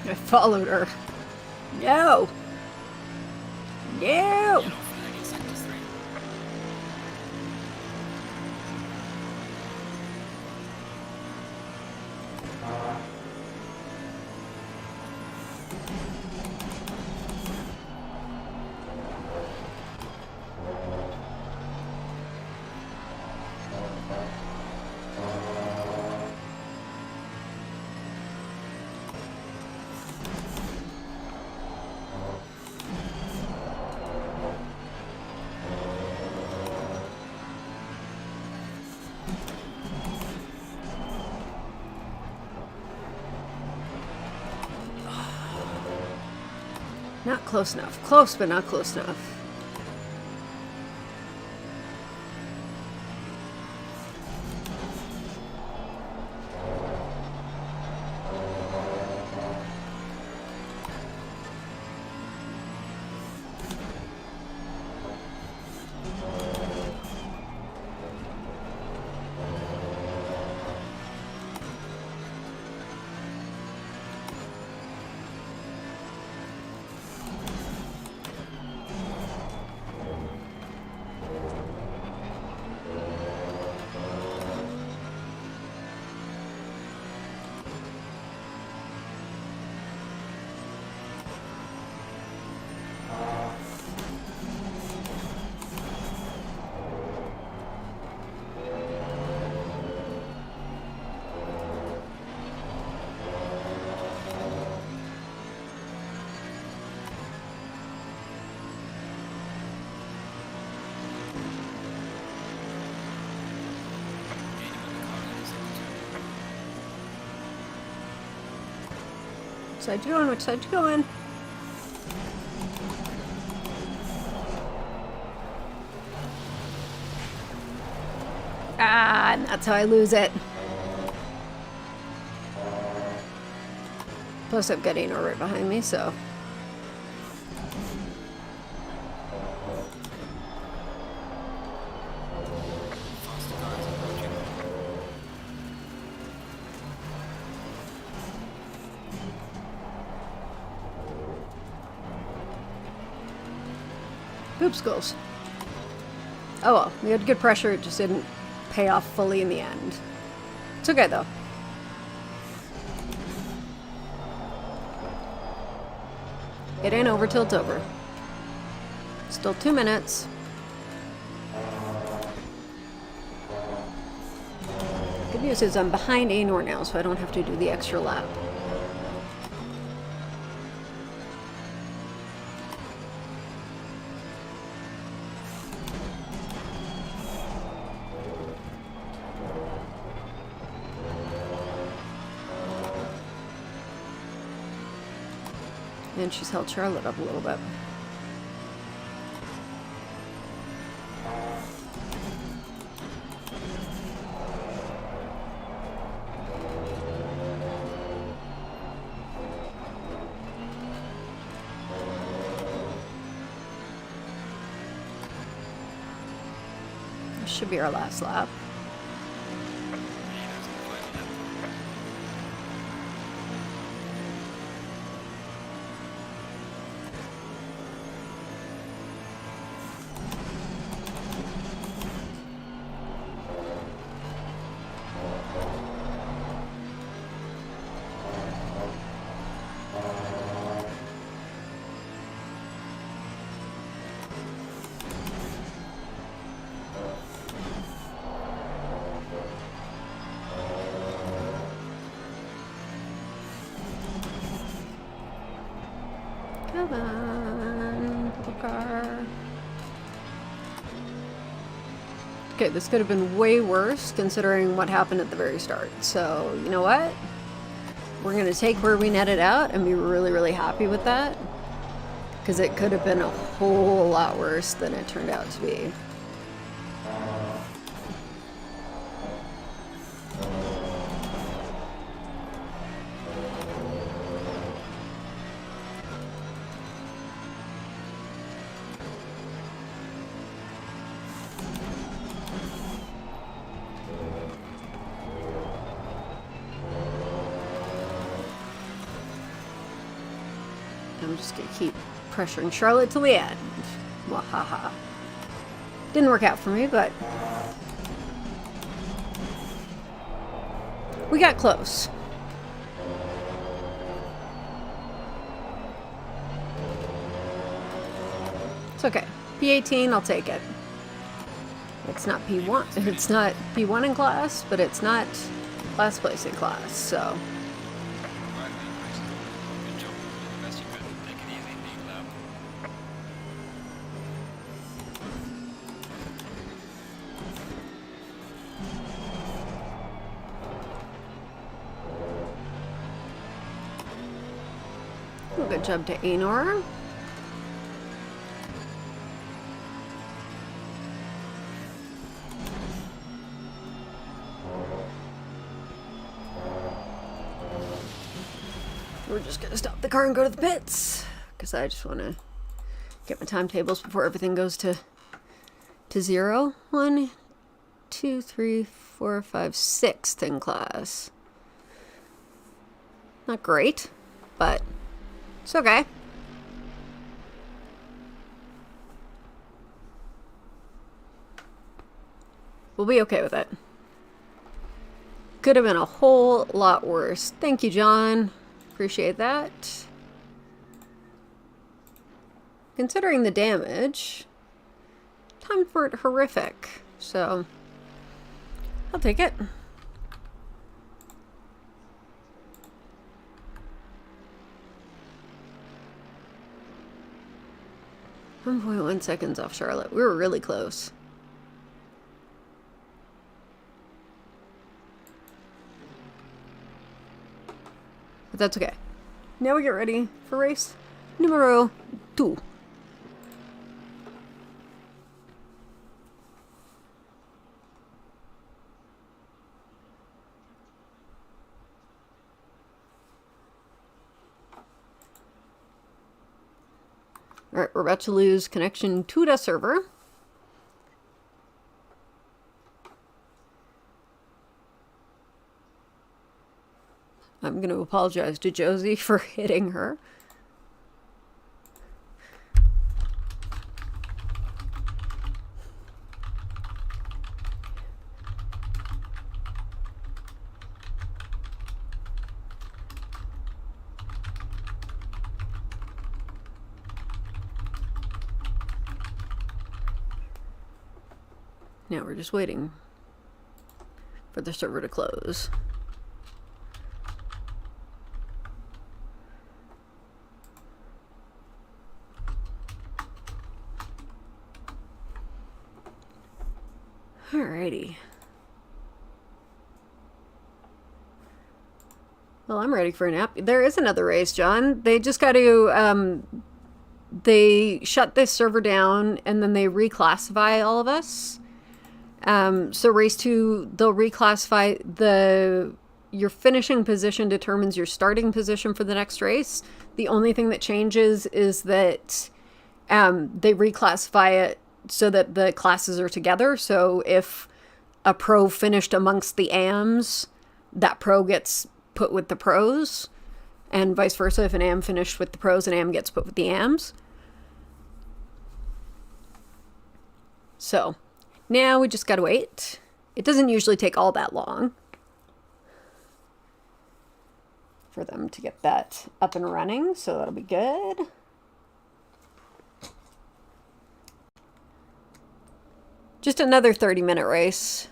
I followed her. No! No! Yellow flag in sector 3. Not close enough. Close, but not close enough. Gaining on the car in second turn. Which side you going? Which side you going? Ah, and that's how I lose it. Plus I've got Aino right behind me, so... Faster cars approaching. Oops, goals. Oh well, we had good pressure, it just didn't pay off fully in the end. It's okay though. It ain't over till it's over. Still 2 minutes. Good news is I'm behind Anor now, so I don't have to do the extra lap. And she's held Charlotte up a little bit. This should be our last lap. Come on, little car. Okay, this could have been way worse considering what happened at the very start. So, you know what? We're going to take where we netted out and be really, really happy with that. Because it could have been a whole lot worse than it turned out to be. I'm just gonna keep pressuring Charlotte till the end. Wahaha. Didn't work out for me, but we got close. It's okay. P18, I'll take it. It's not P1. It's not P1 in class, but it's not last place in class, so. Good job to Anor. We're just gonna stop the car and go to the pits because I just want to get my timetables before everything goes to zero. 1, 2, 3, 4, 5, 6th in class. Not great, but it's okay. We'll be okay with it. Could have been a whole lot worse. Thank you, John. Appreciate that. Considering the damage, timed for it horrific. So, I'll take it. 1.1 seconds off Charlotte. We were really close. But that's okay. Now we get ready for race numero 2. Alright, we're about to lose connection to the server. I'm going to apologize to Josie for hitting her. Now we're just waiting for the server to close. Alrighty. Well, I'm ready for a nap. There is another race, John. They just got to, they shut this server down and then they reclassify all of us. So race 2, they'll reclassify your finishing position determines your starting position for the next race. The only thing that changes is that they reclassify it so that the classes are together. So if a pro finished amongst the AMs, that pro gets put with the pros, and vice versa. If an AM finished with the pros, an AM gets put with the AMs. So now we just gotta wait. It doesn't usually take all that long for them to get that up and running, so that'll be good. Just another 30-minute race.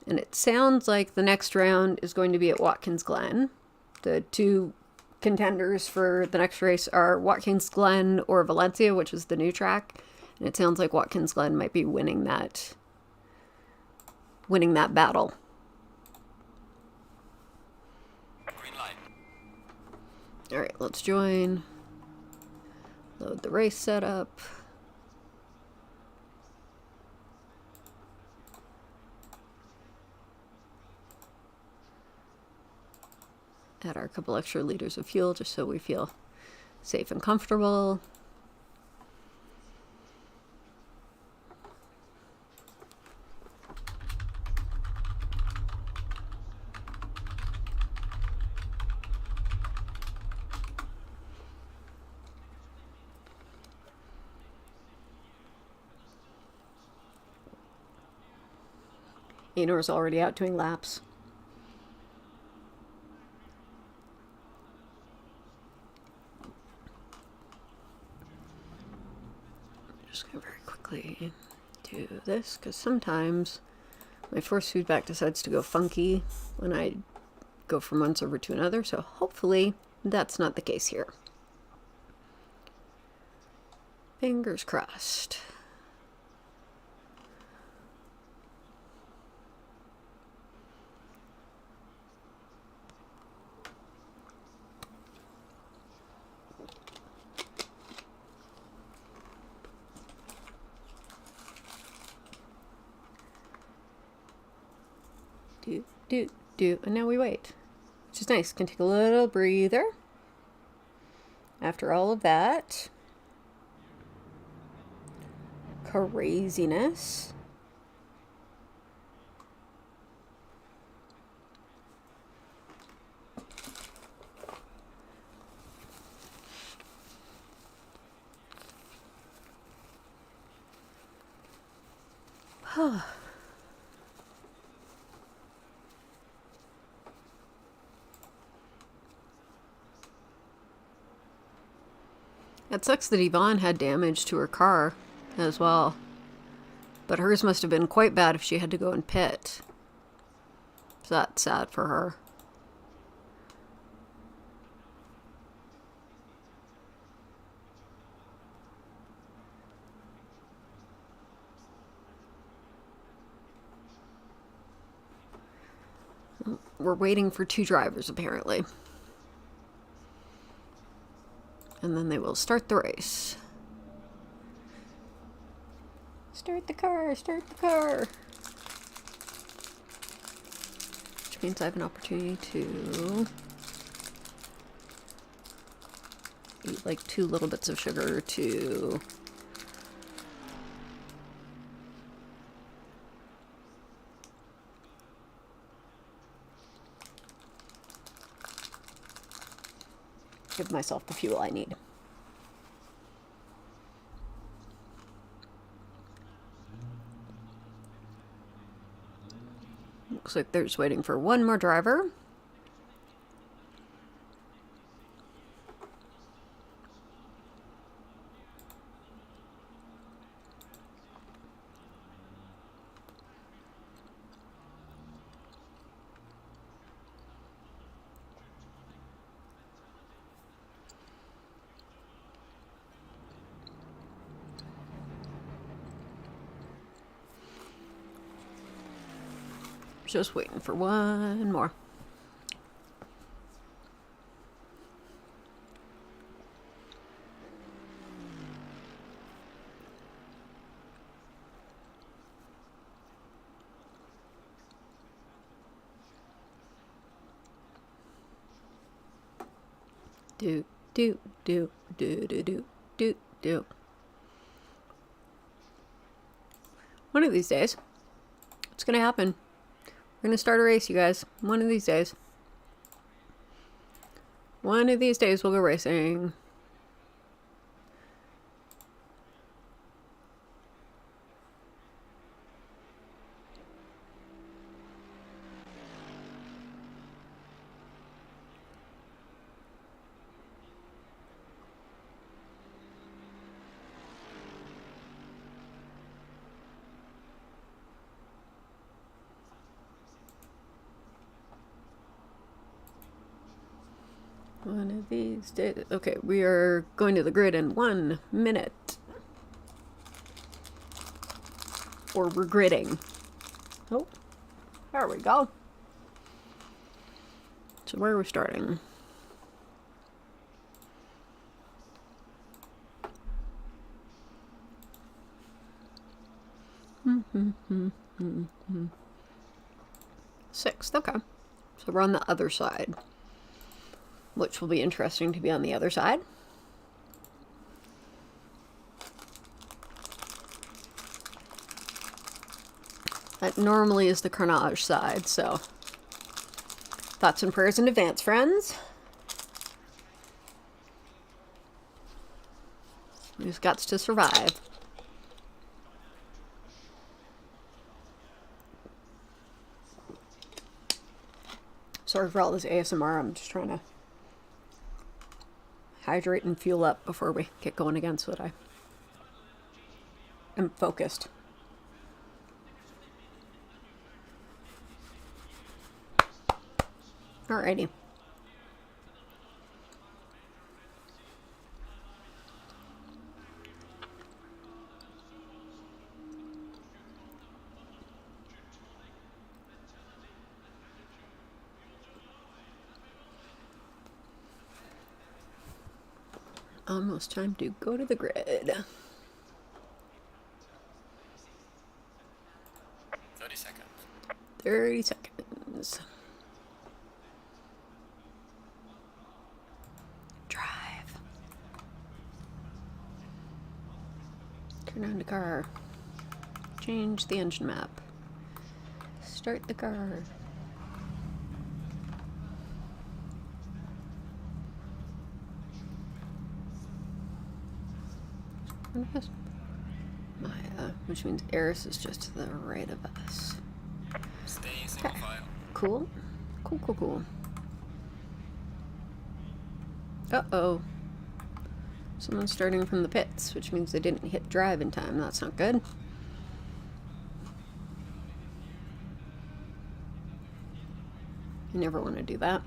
And it sounds like the next round is going to be at Watkins Glen. The two contenders for the next race are Watkins Glen or Valencia, which is the new track. And it sounds like Watkins Glen might be winning that battle. Green light. All right, let's join. Load the race setup. Add our couple extra liters of fuel just so we feel safe and comfortable. Anor's already out doing laps. Just gonna very quickly do this because sometimes my force feedback decides to go funky when I go from one server to another, so hopefully that's not the case here. Fingers crossed. Do, and now we wait. Which is nice. Can take a little breather after all of that craziness. It sucks that Yvonne had damage to her car as well. But hers must have been quite bad if she had to go and pit. So that's sad for her. We're waiting for 2 drivers apparently. And then they will start the race. Start the car, start the car. Which means I have an opportunity to eat like 2 little bits of sugar to give myself the fuel I need. Looks like they're just waiting for 1 more driver. Just waiting for one more. Do, do, do, do, do, do, do, do. One of these days, it's gonna happen. We're gonna start a race, you guys. One of these days. One of these days we'll go racing. One of these days. Okay, we are going to the grid in 1 minute. Or we're gridding. Oh, there we go. So where are we starting? Sixth, okay. So we're on the other side. Which will be interesting to be on the other side. That normally is the Carnage side, so thoughts and prayers in advance, friends. We've got to survive. Sorry for all this ASMR, I'm just trying to hydrate and fuel up before we get going again so that I am focused. Alrighty. Almost time to go to the grid. 30 seconds. 30 seconds. Drive. Turn on the car. Change the engine map. Start the car. Maya, which means Eris is just to the right of us. Stay in single file. Cool. Cool, cool, cool. Uh-oh. Someone's starting from the pits, which means they didn't hit drive in time. That's not good. You never want to do that.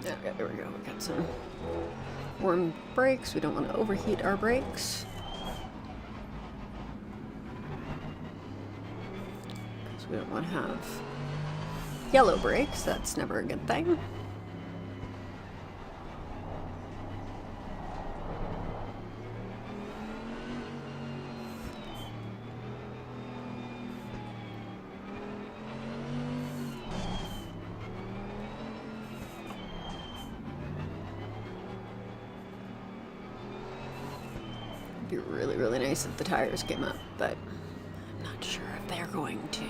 Okay, there we go. We got some warm brakes. We don't want to overheat our brakes. Because we don't want to have yellow brakes. That's never a good thing. Be really, really nice nice if the tires came up, but I'm not sure if they're going to.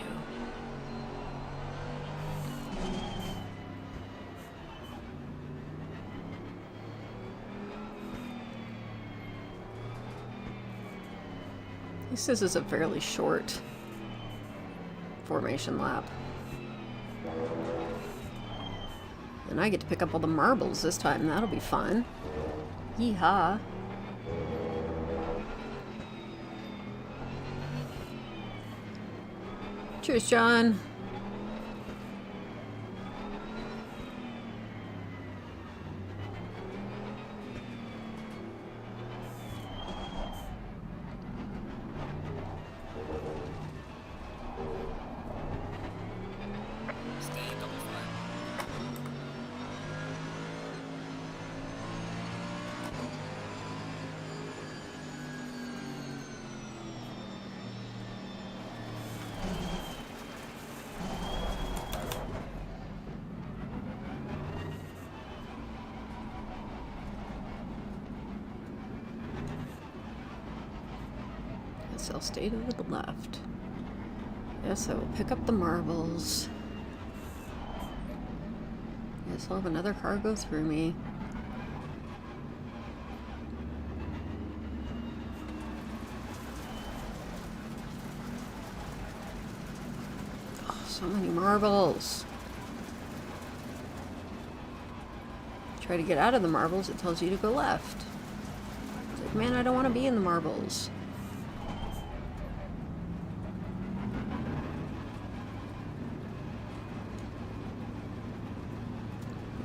At least this is a fairly short formation lap. And I get to pick up all the marbles this time. That'll be fun. Yeehaw. Cheers, John. Stay double flag. Guess I'll stay to the left. Yes, I will pick up the marbles. Guess I'll have another car go through me. Oh, so many marbles. Try to get out of the marbles, it tells you to go left. It's like, man, I don't want to be in the marbles.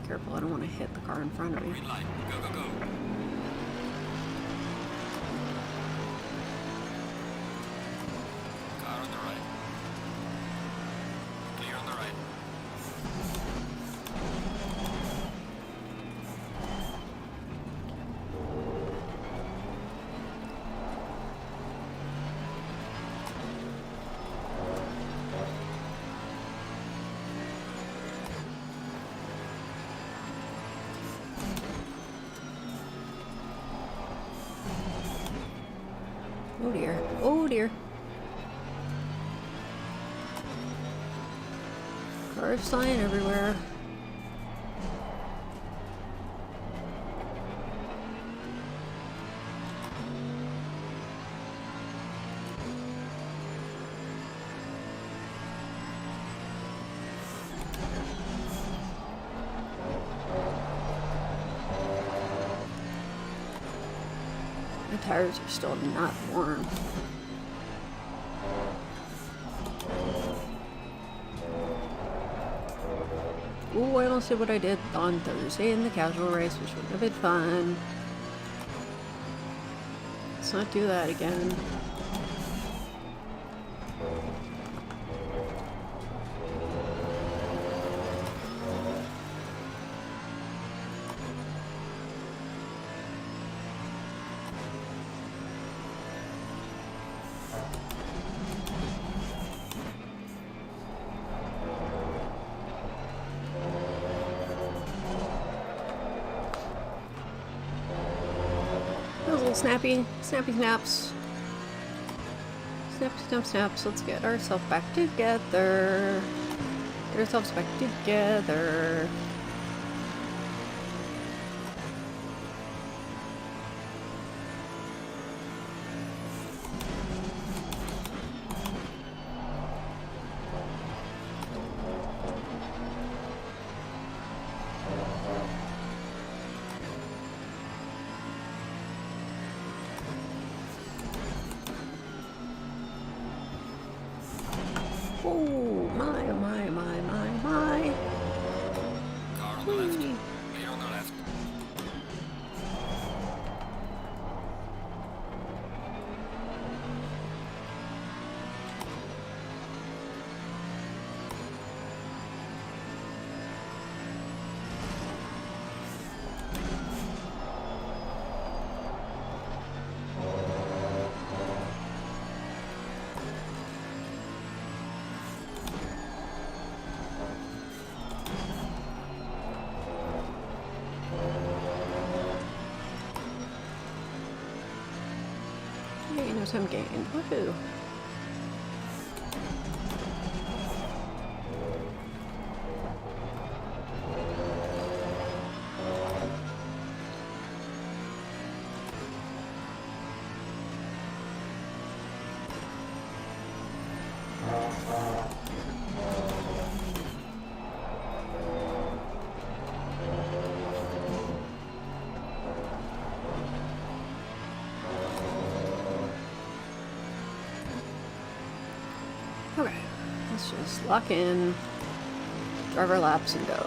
Be careful, I don't want to hit the car in front of me. Green light. Go, go, go. Car on the right. Clear on the right. Oh dear. Oh dear. Cars flying everywhere. My tires are still not warm. Ooh, I almost did what I did on Thursday in the casual race, which would have been fun. Let's not do that again. Those little snappy snaps. Snaps. Let's get ourselves back together. Get ourselves back together. Oh, my. Car on the left. Whee. Clear on the left. No time gained. Woohoo. Okay, let's just lock in, drive our laps, and go.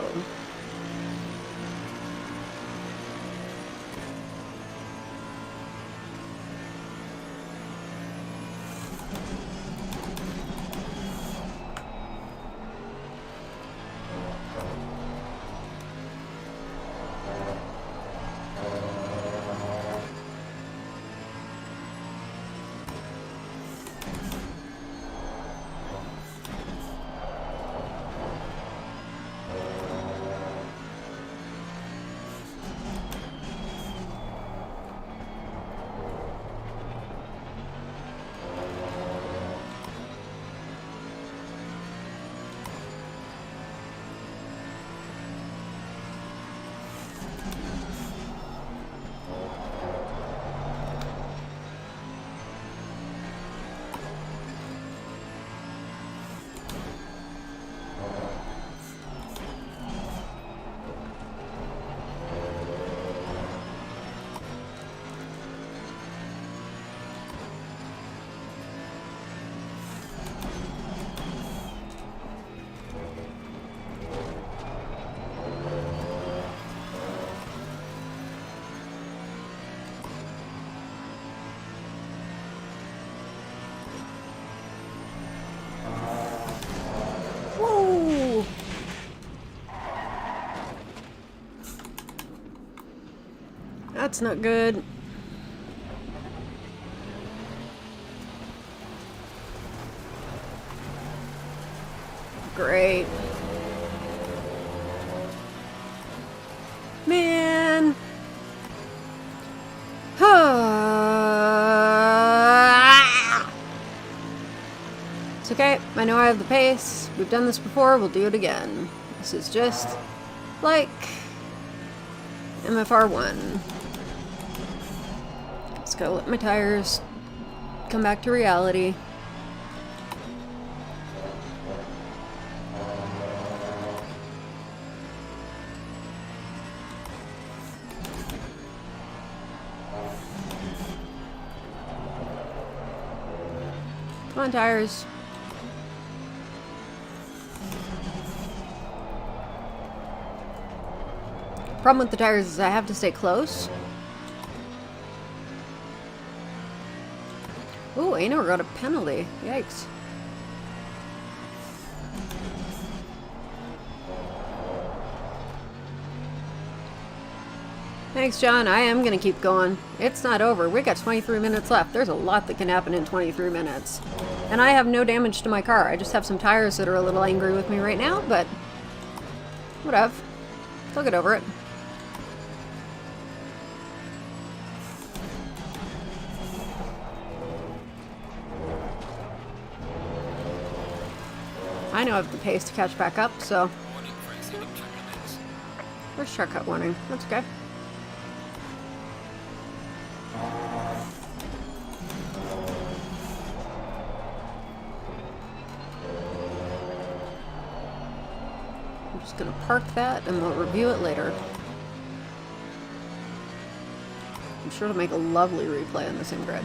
Whoa! That's not good. Great. Man. It's okay. I know I have the pace. We've done this before. We'll do it again. This is just like MFR1. Just gotta let my tires come back to reality. Come on, tires. Problem with the tires is I have to stay close. Ooh, Aino got a penalty. Yikes. Thanks, John. I am going to keep going. It's not over. We got 23 minutes left. There's a lot that can happen in 23 minutes. And I have no damage to my car. I just have some tires that are a little angry with me right now, but whatever. They'll get over it. I know I have the pace to catch back up, so... Where's shortcut warning? That's okay. I'm just gonna park that and we'll review it later. I'm sure it'll make a lovely replay on the sim grid.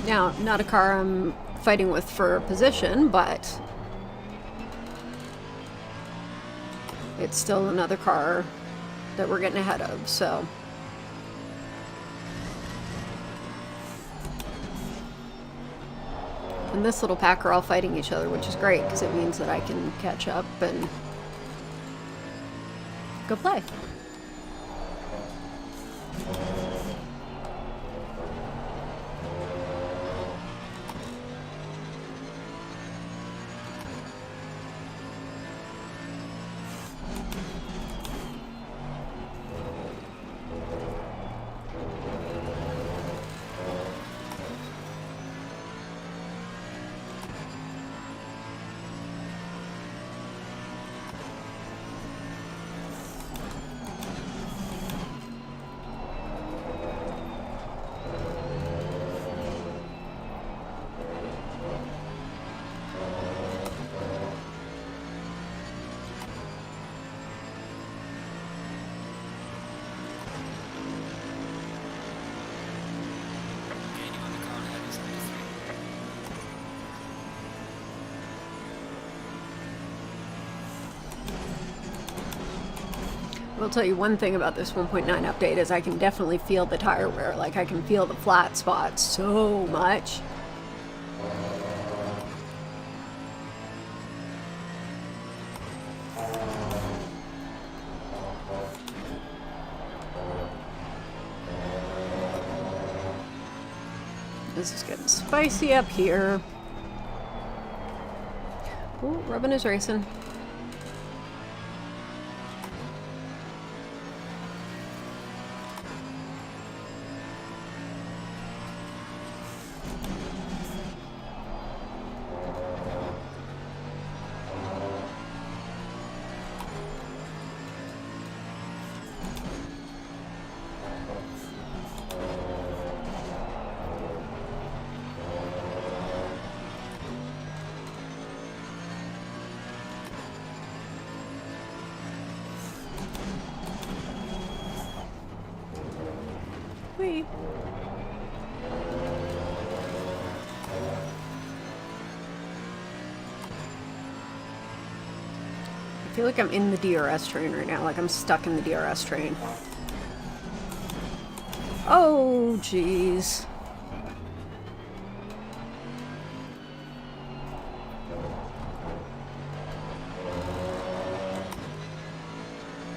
Now, not a car I'm fighting with for position, but it's still another car that we're getting ahead of, so. And this little pack are all fighting each other, which is great, because it means that I can catch up and go play. Gaining on the car ahead is number 3. I'll tell you one thing about this 1.9 update is I can definitely feel the tire wear. Like, I can feel the flat spots so much. This is getting spicy up here. Ooh, Robin is racing. Wait. I feel like I'm in the DRS train right now, like I'm stuck in the DRS train. Oh, jeez.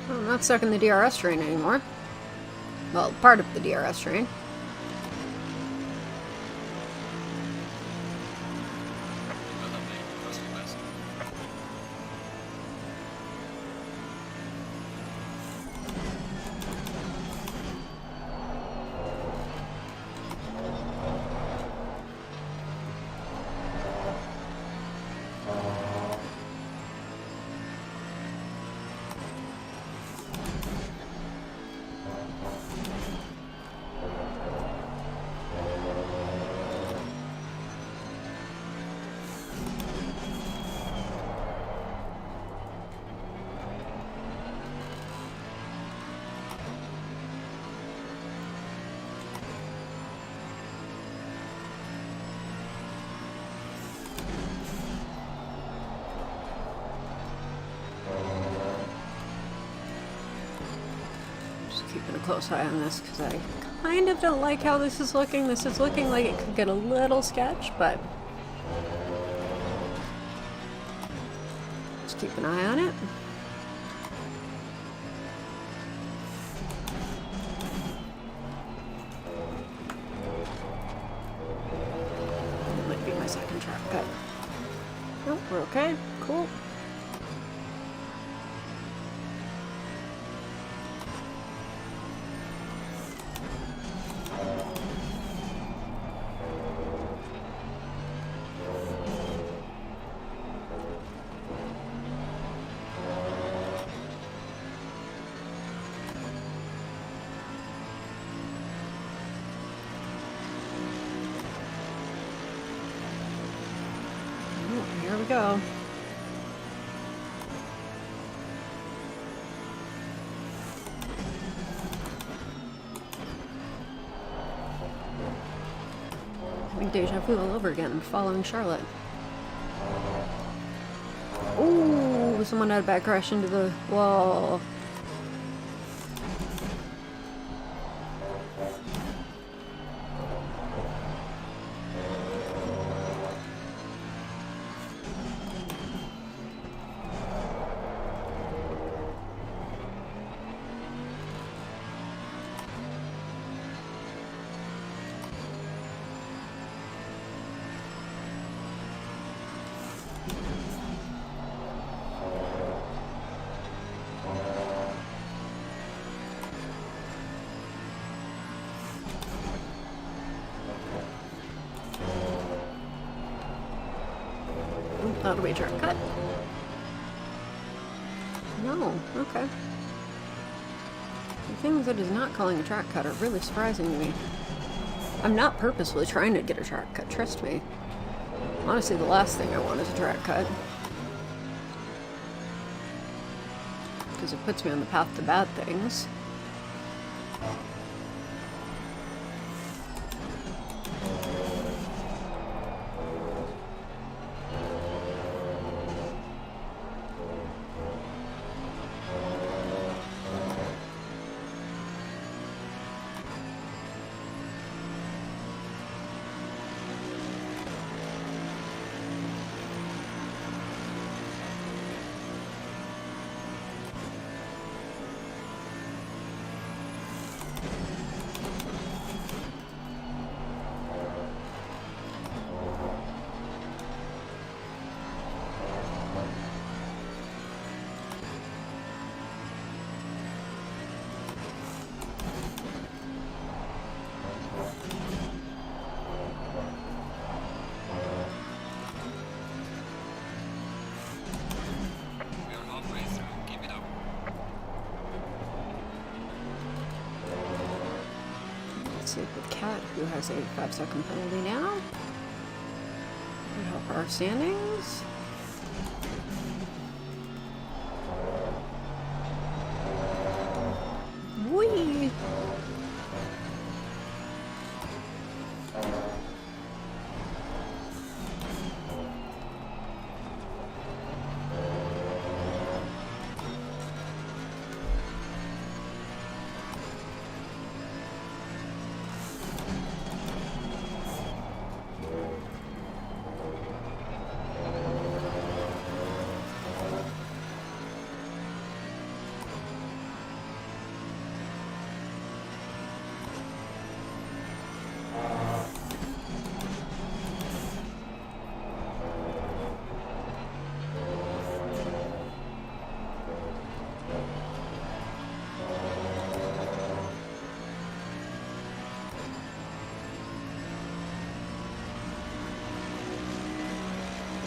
I'm not stuck in the DRS train anymore. Well, part of the DRS train. Well done, mate. Trusty West. Keeping a close eye on this because I kind of don't like how this is looking. This is looking like it could get a little sketch, but just keep an eye on it. It might be my second track cut. Oh, we're okay. Cool. Here we go. Having deja vu all over again, following Charlotte. Ooh, someone had a back crash into the wall. That'll be a track cut. No, okay. The things that is not calling a track cut are really surprising to me. I'm not purposefully trying to get a track cut, trust me. Honestly, the last thing I want is a track cut. Because it puts me on the path to bad things. We are halfway through. Keep it up. Let's see with Cat, who has a 5-second penalty now. Would help our standings. Whee!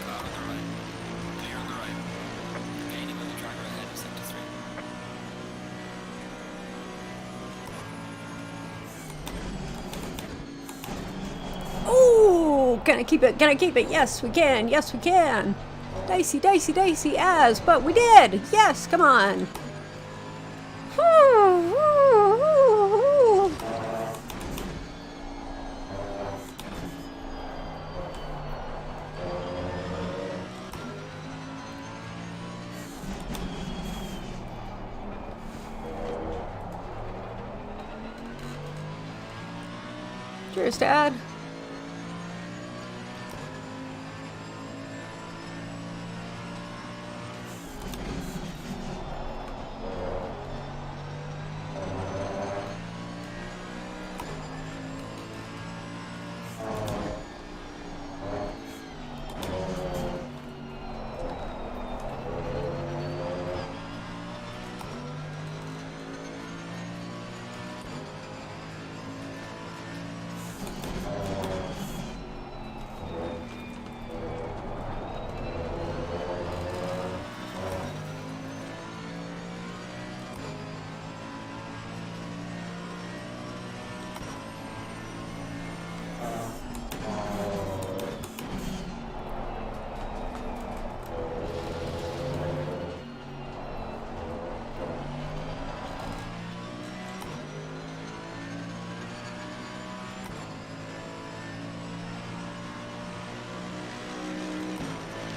Car on the right. Clear on the right. Gaining on the driver ahead of sector 3. Oh, can I keep it? Can I keep it? Yes, we can. Yes, we can. Dicey, dicey, dicey as, but we did. Yes, come on. Cheers, Dad.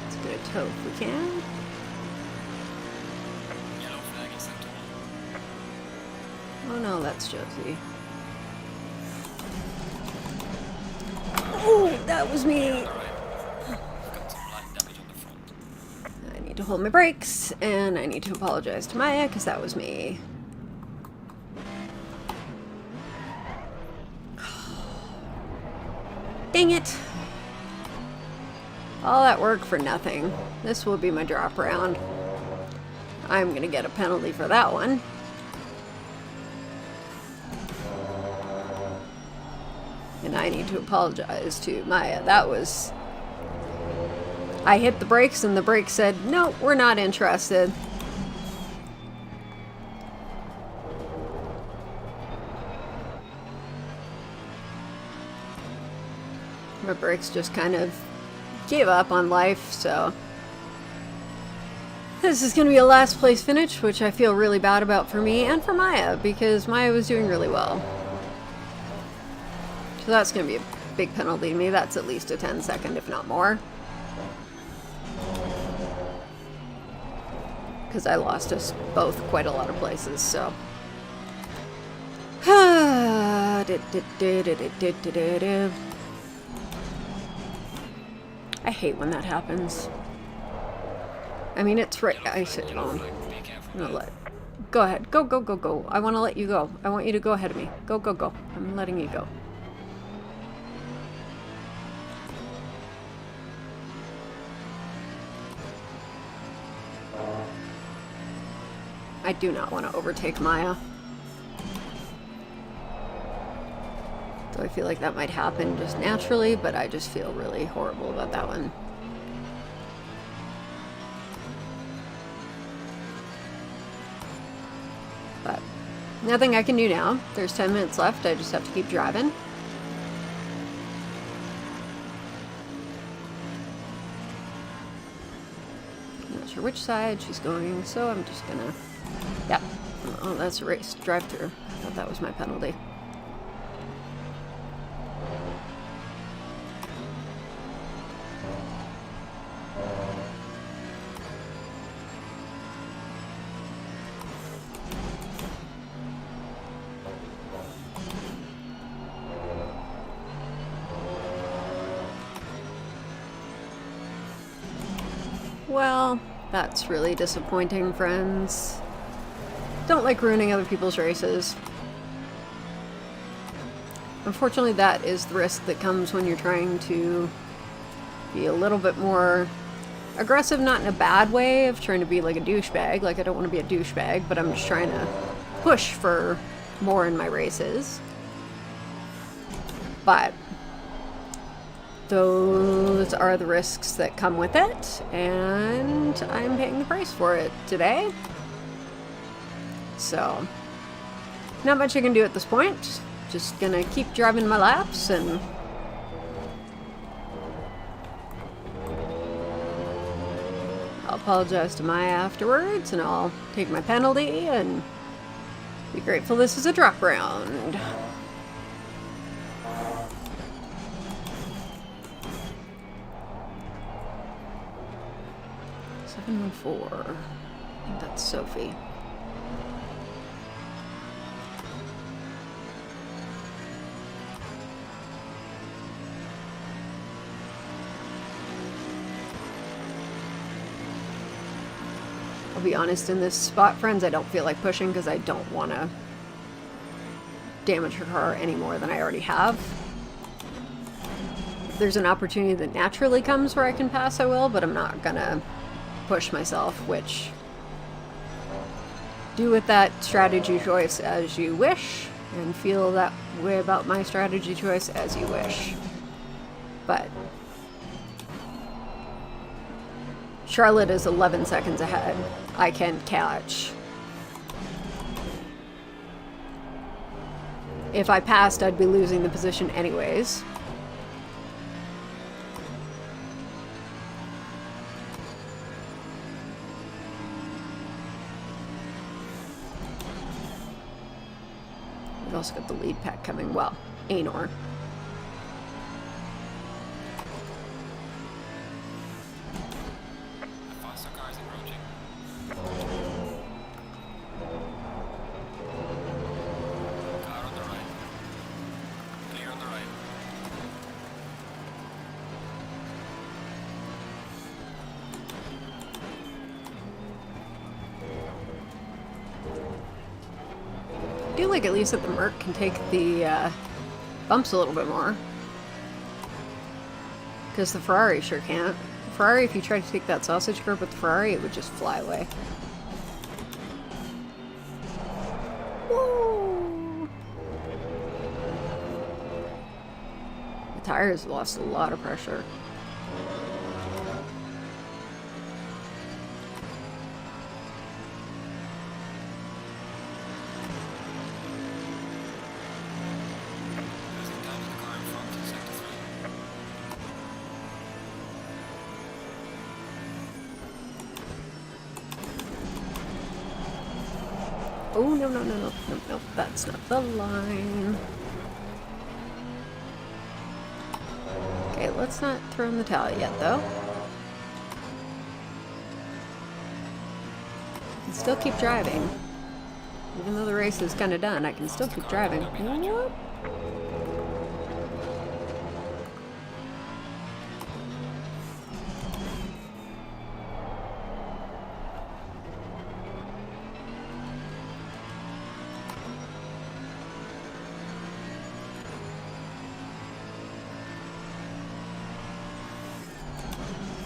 Let's get a tow if we can. Yellow flag in sector 1. Oh no, that's Josie. Oh, that was me. On the right. We've got some light damage on the front. I need to hold my brakes, and I need to apologize to Maya, because that was me. Dang it. All that work for nothing. This will be my drop round. I'm gonna get a penalty for that one. And I need to apologize to Maya. That was I hit the brakes and the brakes said, no, we're not interested. My brakes just kind of gave up on life, so this is going to be a last place finish, which I feel really bad about for me and for Maya, because Maya was doing really well. So that's going to be a big penalty to me. That's at least a 10-second, if not more. Because I lost us both quite a lot of places, so. I hate when that happens. I mean, it's right. I sit down. I'm gonna let. Go ahead. Go, go, go, go. I want to let you go. I want you to go ahead of me. Go, go, go. I'm letting you go. I do not want to overtake Maya. So I feel like that might happen just naturally, but I just feel really horrible about that one. But nothing I can do now. There's 10 minutes left. I just have to keep driving. I'm not sure which side she's going, so I'm just gonna... Yep. Oh, that's a race. Drive through. I thought that was my penalty. Well, that's really disappointing, friends. Don't like ruining other people's races. Unfortunately, that is the risk that comes when you're trying to be a little bit more aggressive, not in a bad way of trying to be like a douchebag. Like, I don't want to be a douchebag, but I'm just trying to push for more in my races. But those are the risks that come with it, and I'm paying the price for it today. So, not much I can do at this point. Just gonna keep driving my laps, and I'll apologize to Maya afterwards, and I'll take my penalty, and be grateful this is a drop round. I think that's Sophie. I'll be honest, in this spot, friends, I don't feel like pushing because I don't want to damage her car any more than I already have. If there's an opportunity that naturally comes where I can pass, I will, but I'm not gonna push myself, which do with that strategy choice as you wish, and feel that way about my strategy choice as you wish. But Charlotte is 11 seconds ahead. I can catch. If I passed, I'd be losing the position anyways. We've also got the lead pack coming. Well, Anor. Faster cars approaching. Car on the right. Clear on the right. I do like at least that the Merc can take the bumps a little bit more. Because the Ferrari sure can't. Ferrari, if you try to take that sausage curve with the Ferrari, it would just fly away. Woo! The tires lost a lot of pressure. Oh, no, no, no, no, no, no, that's not the line. Okay, let's not throw in the towel yet, though. I can still keep driving. Even though the race is kind of done, I can still keep driving. Whoop.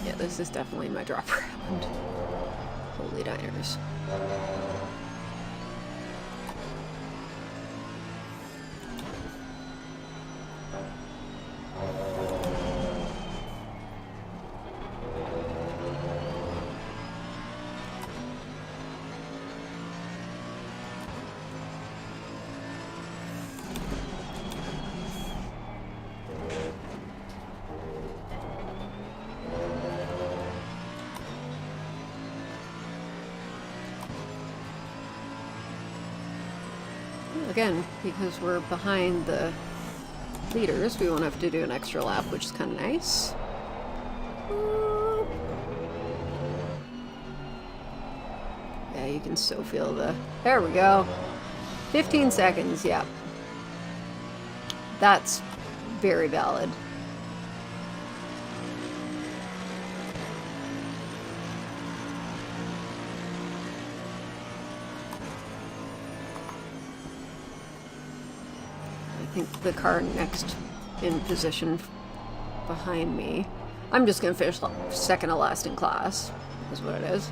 Yeah, this is definitely my drop round. Holy diners. Again, because we're behind the leaders, we won't have to do an extra lap, which is kind of nice. Yeah, you can so feel the... There we go. 15 seconds, yeah. That's very valid. I think the car next in position behind me. I'm just gonna finish second to last in class, is what it is.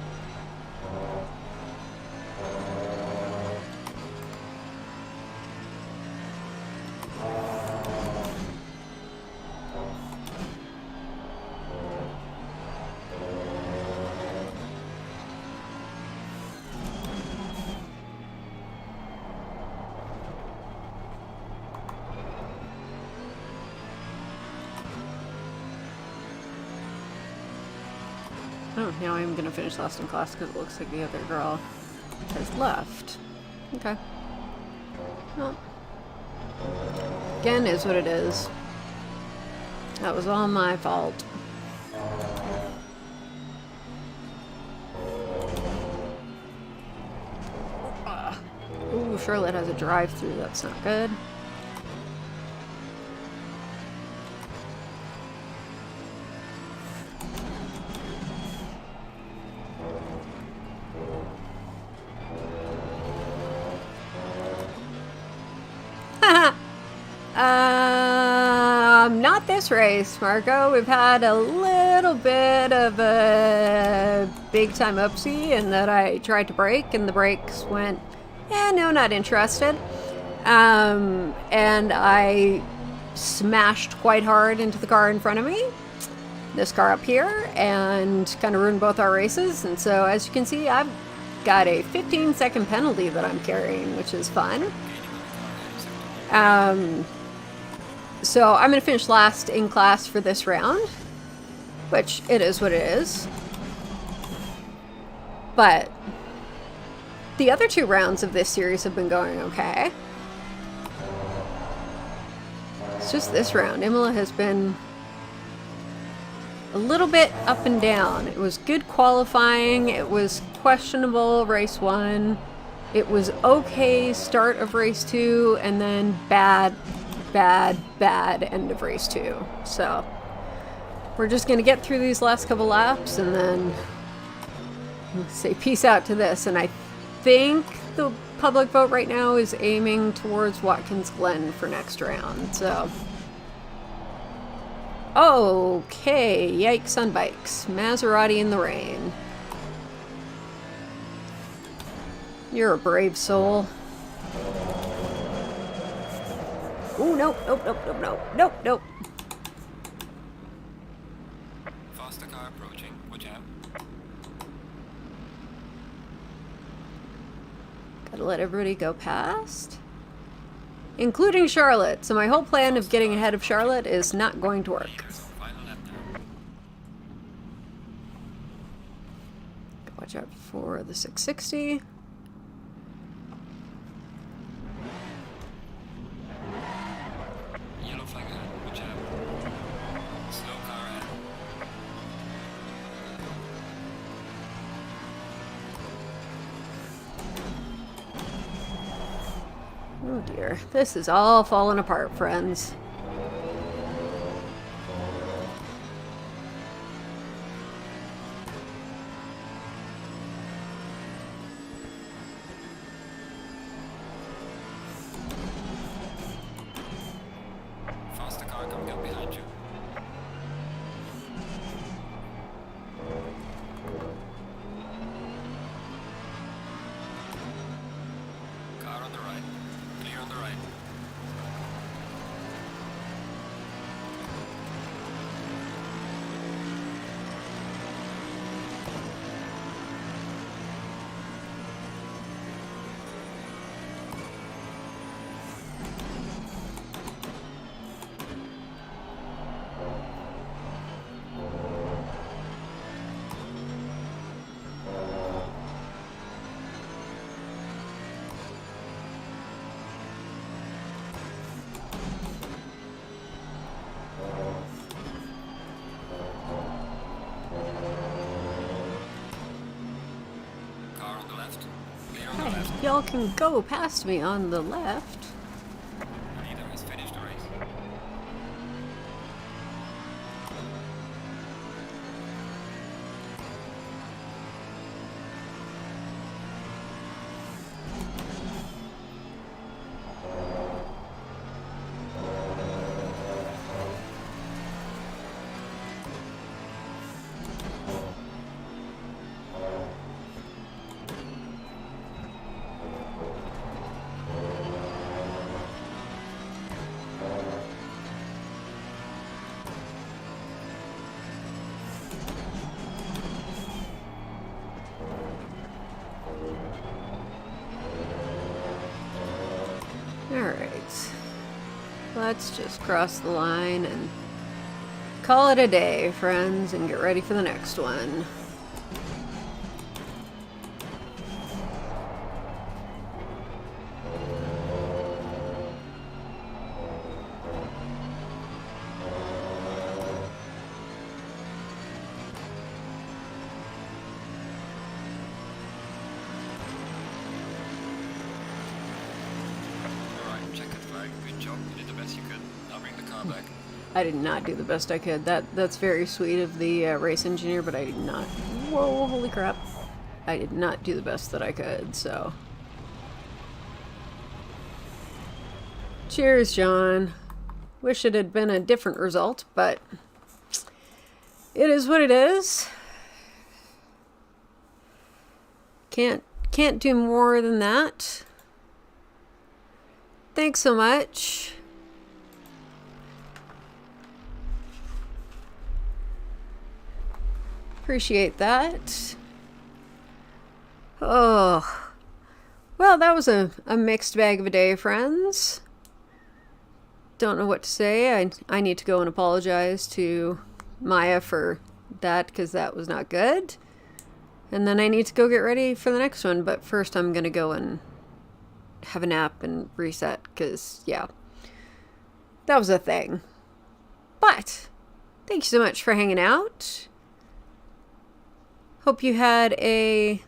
Oh, now I'm gonna finish last in class because it looks like the other girl has left. Okay. Well, again, is what it is. That was all my fault. Ooh, Charlotte has a drive-through. That's not good. Not this race, Marco. We've had a little bit of a big time upsie in that I tried to brake and the brakes went, no, not interested. And I smashed quite hard into the car in front of me, this car up here, and kind of ruined both our races. And so, as you can see, I've got a 15-second penalty that I'm carrying, which is fun. So I'm going to finish last in class for this round, which it is what it is. But the other two rounds of this series have been going okay. It's just this round. Imola has been a little bit up and down. It was good qualifying. It was questionable race 1. It was okay start of race 2, and then bad end of race 2. So we're just gonna get through these last couple laps and then say peace out to this. And I think the public vote right now is aiming towards Watkins Glen for next round. So okay, yikes on bikes. Maserati in the rain. You're a brave soul. Ooh, nope, nope, nope, nope, nope, nope, nope. Faster car approaching. Watch out. Gotta let everybody go past. Including Charlotte. So my whole plan of getting ahead of Charlotte is not going to work. Final lap now. Watch out for the 660. Oh dear, this is all falling apart, friends. Faster car coming up behind you. Car on the right. Clear on the right. Car on the left. Clear on the left. Y'all can go past me on the left. The leader has finished the race. Alright. Let's just cross the line and call it a day, friends, and get ready for the next one. Alright, checkered flag. Good job. You did the best you could. Now bring the car back. I did not do the best I could. That's very sweet of the race engineer, but I did not. Whoa, holy crap. I did not do the best that I could, so. Cheers, John. Wish it had been a different result, but it is what it is. Can't do more than that. Thanks so much. Appreciate that. Oh. Well, that was a mixed bag of a day, friends. Don't know what to say. I need to go and apologize to Maya for that, because that was not good. And then I need to go get ready for the next one. But first I'm going to go and have a nap and reset, because, yeah, that was a thing. But thank you so much for hanging out. Hope you had a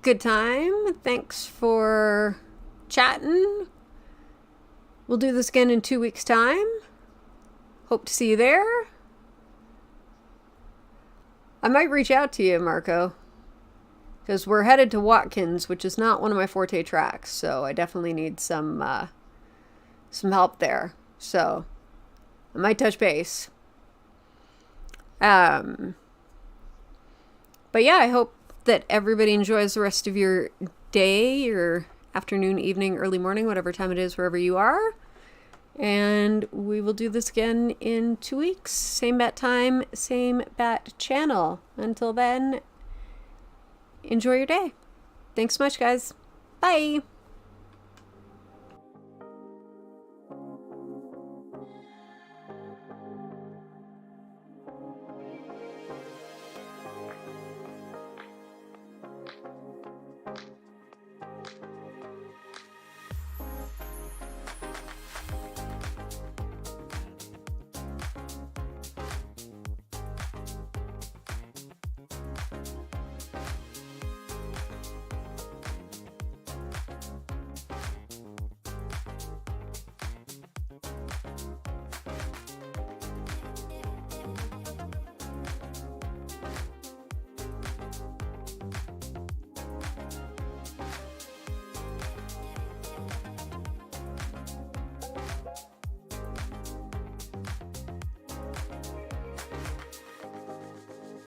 good time. Thanks for chatting. We'll do this again in 2 weeks' time. Hope to see you there. I might reach out to you, Marco, because we're headed to Watkins, which is not one of my forte tracks, so I definitely need some help there. So I might touch base. But yeah, I hope that everybody enjoys the rest of your day, your afternoon, evening, early morning, whatever time it is, wherever you are. And we will do this again in 2 weeks. Same bat time, same bat channel. Until then, enjoy your day. Thanks so much, guys. Bye.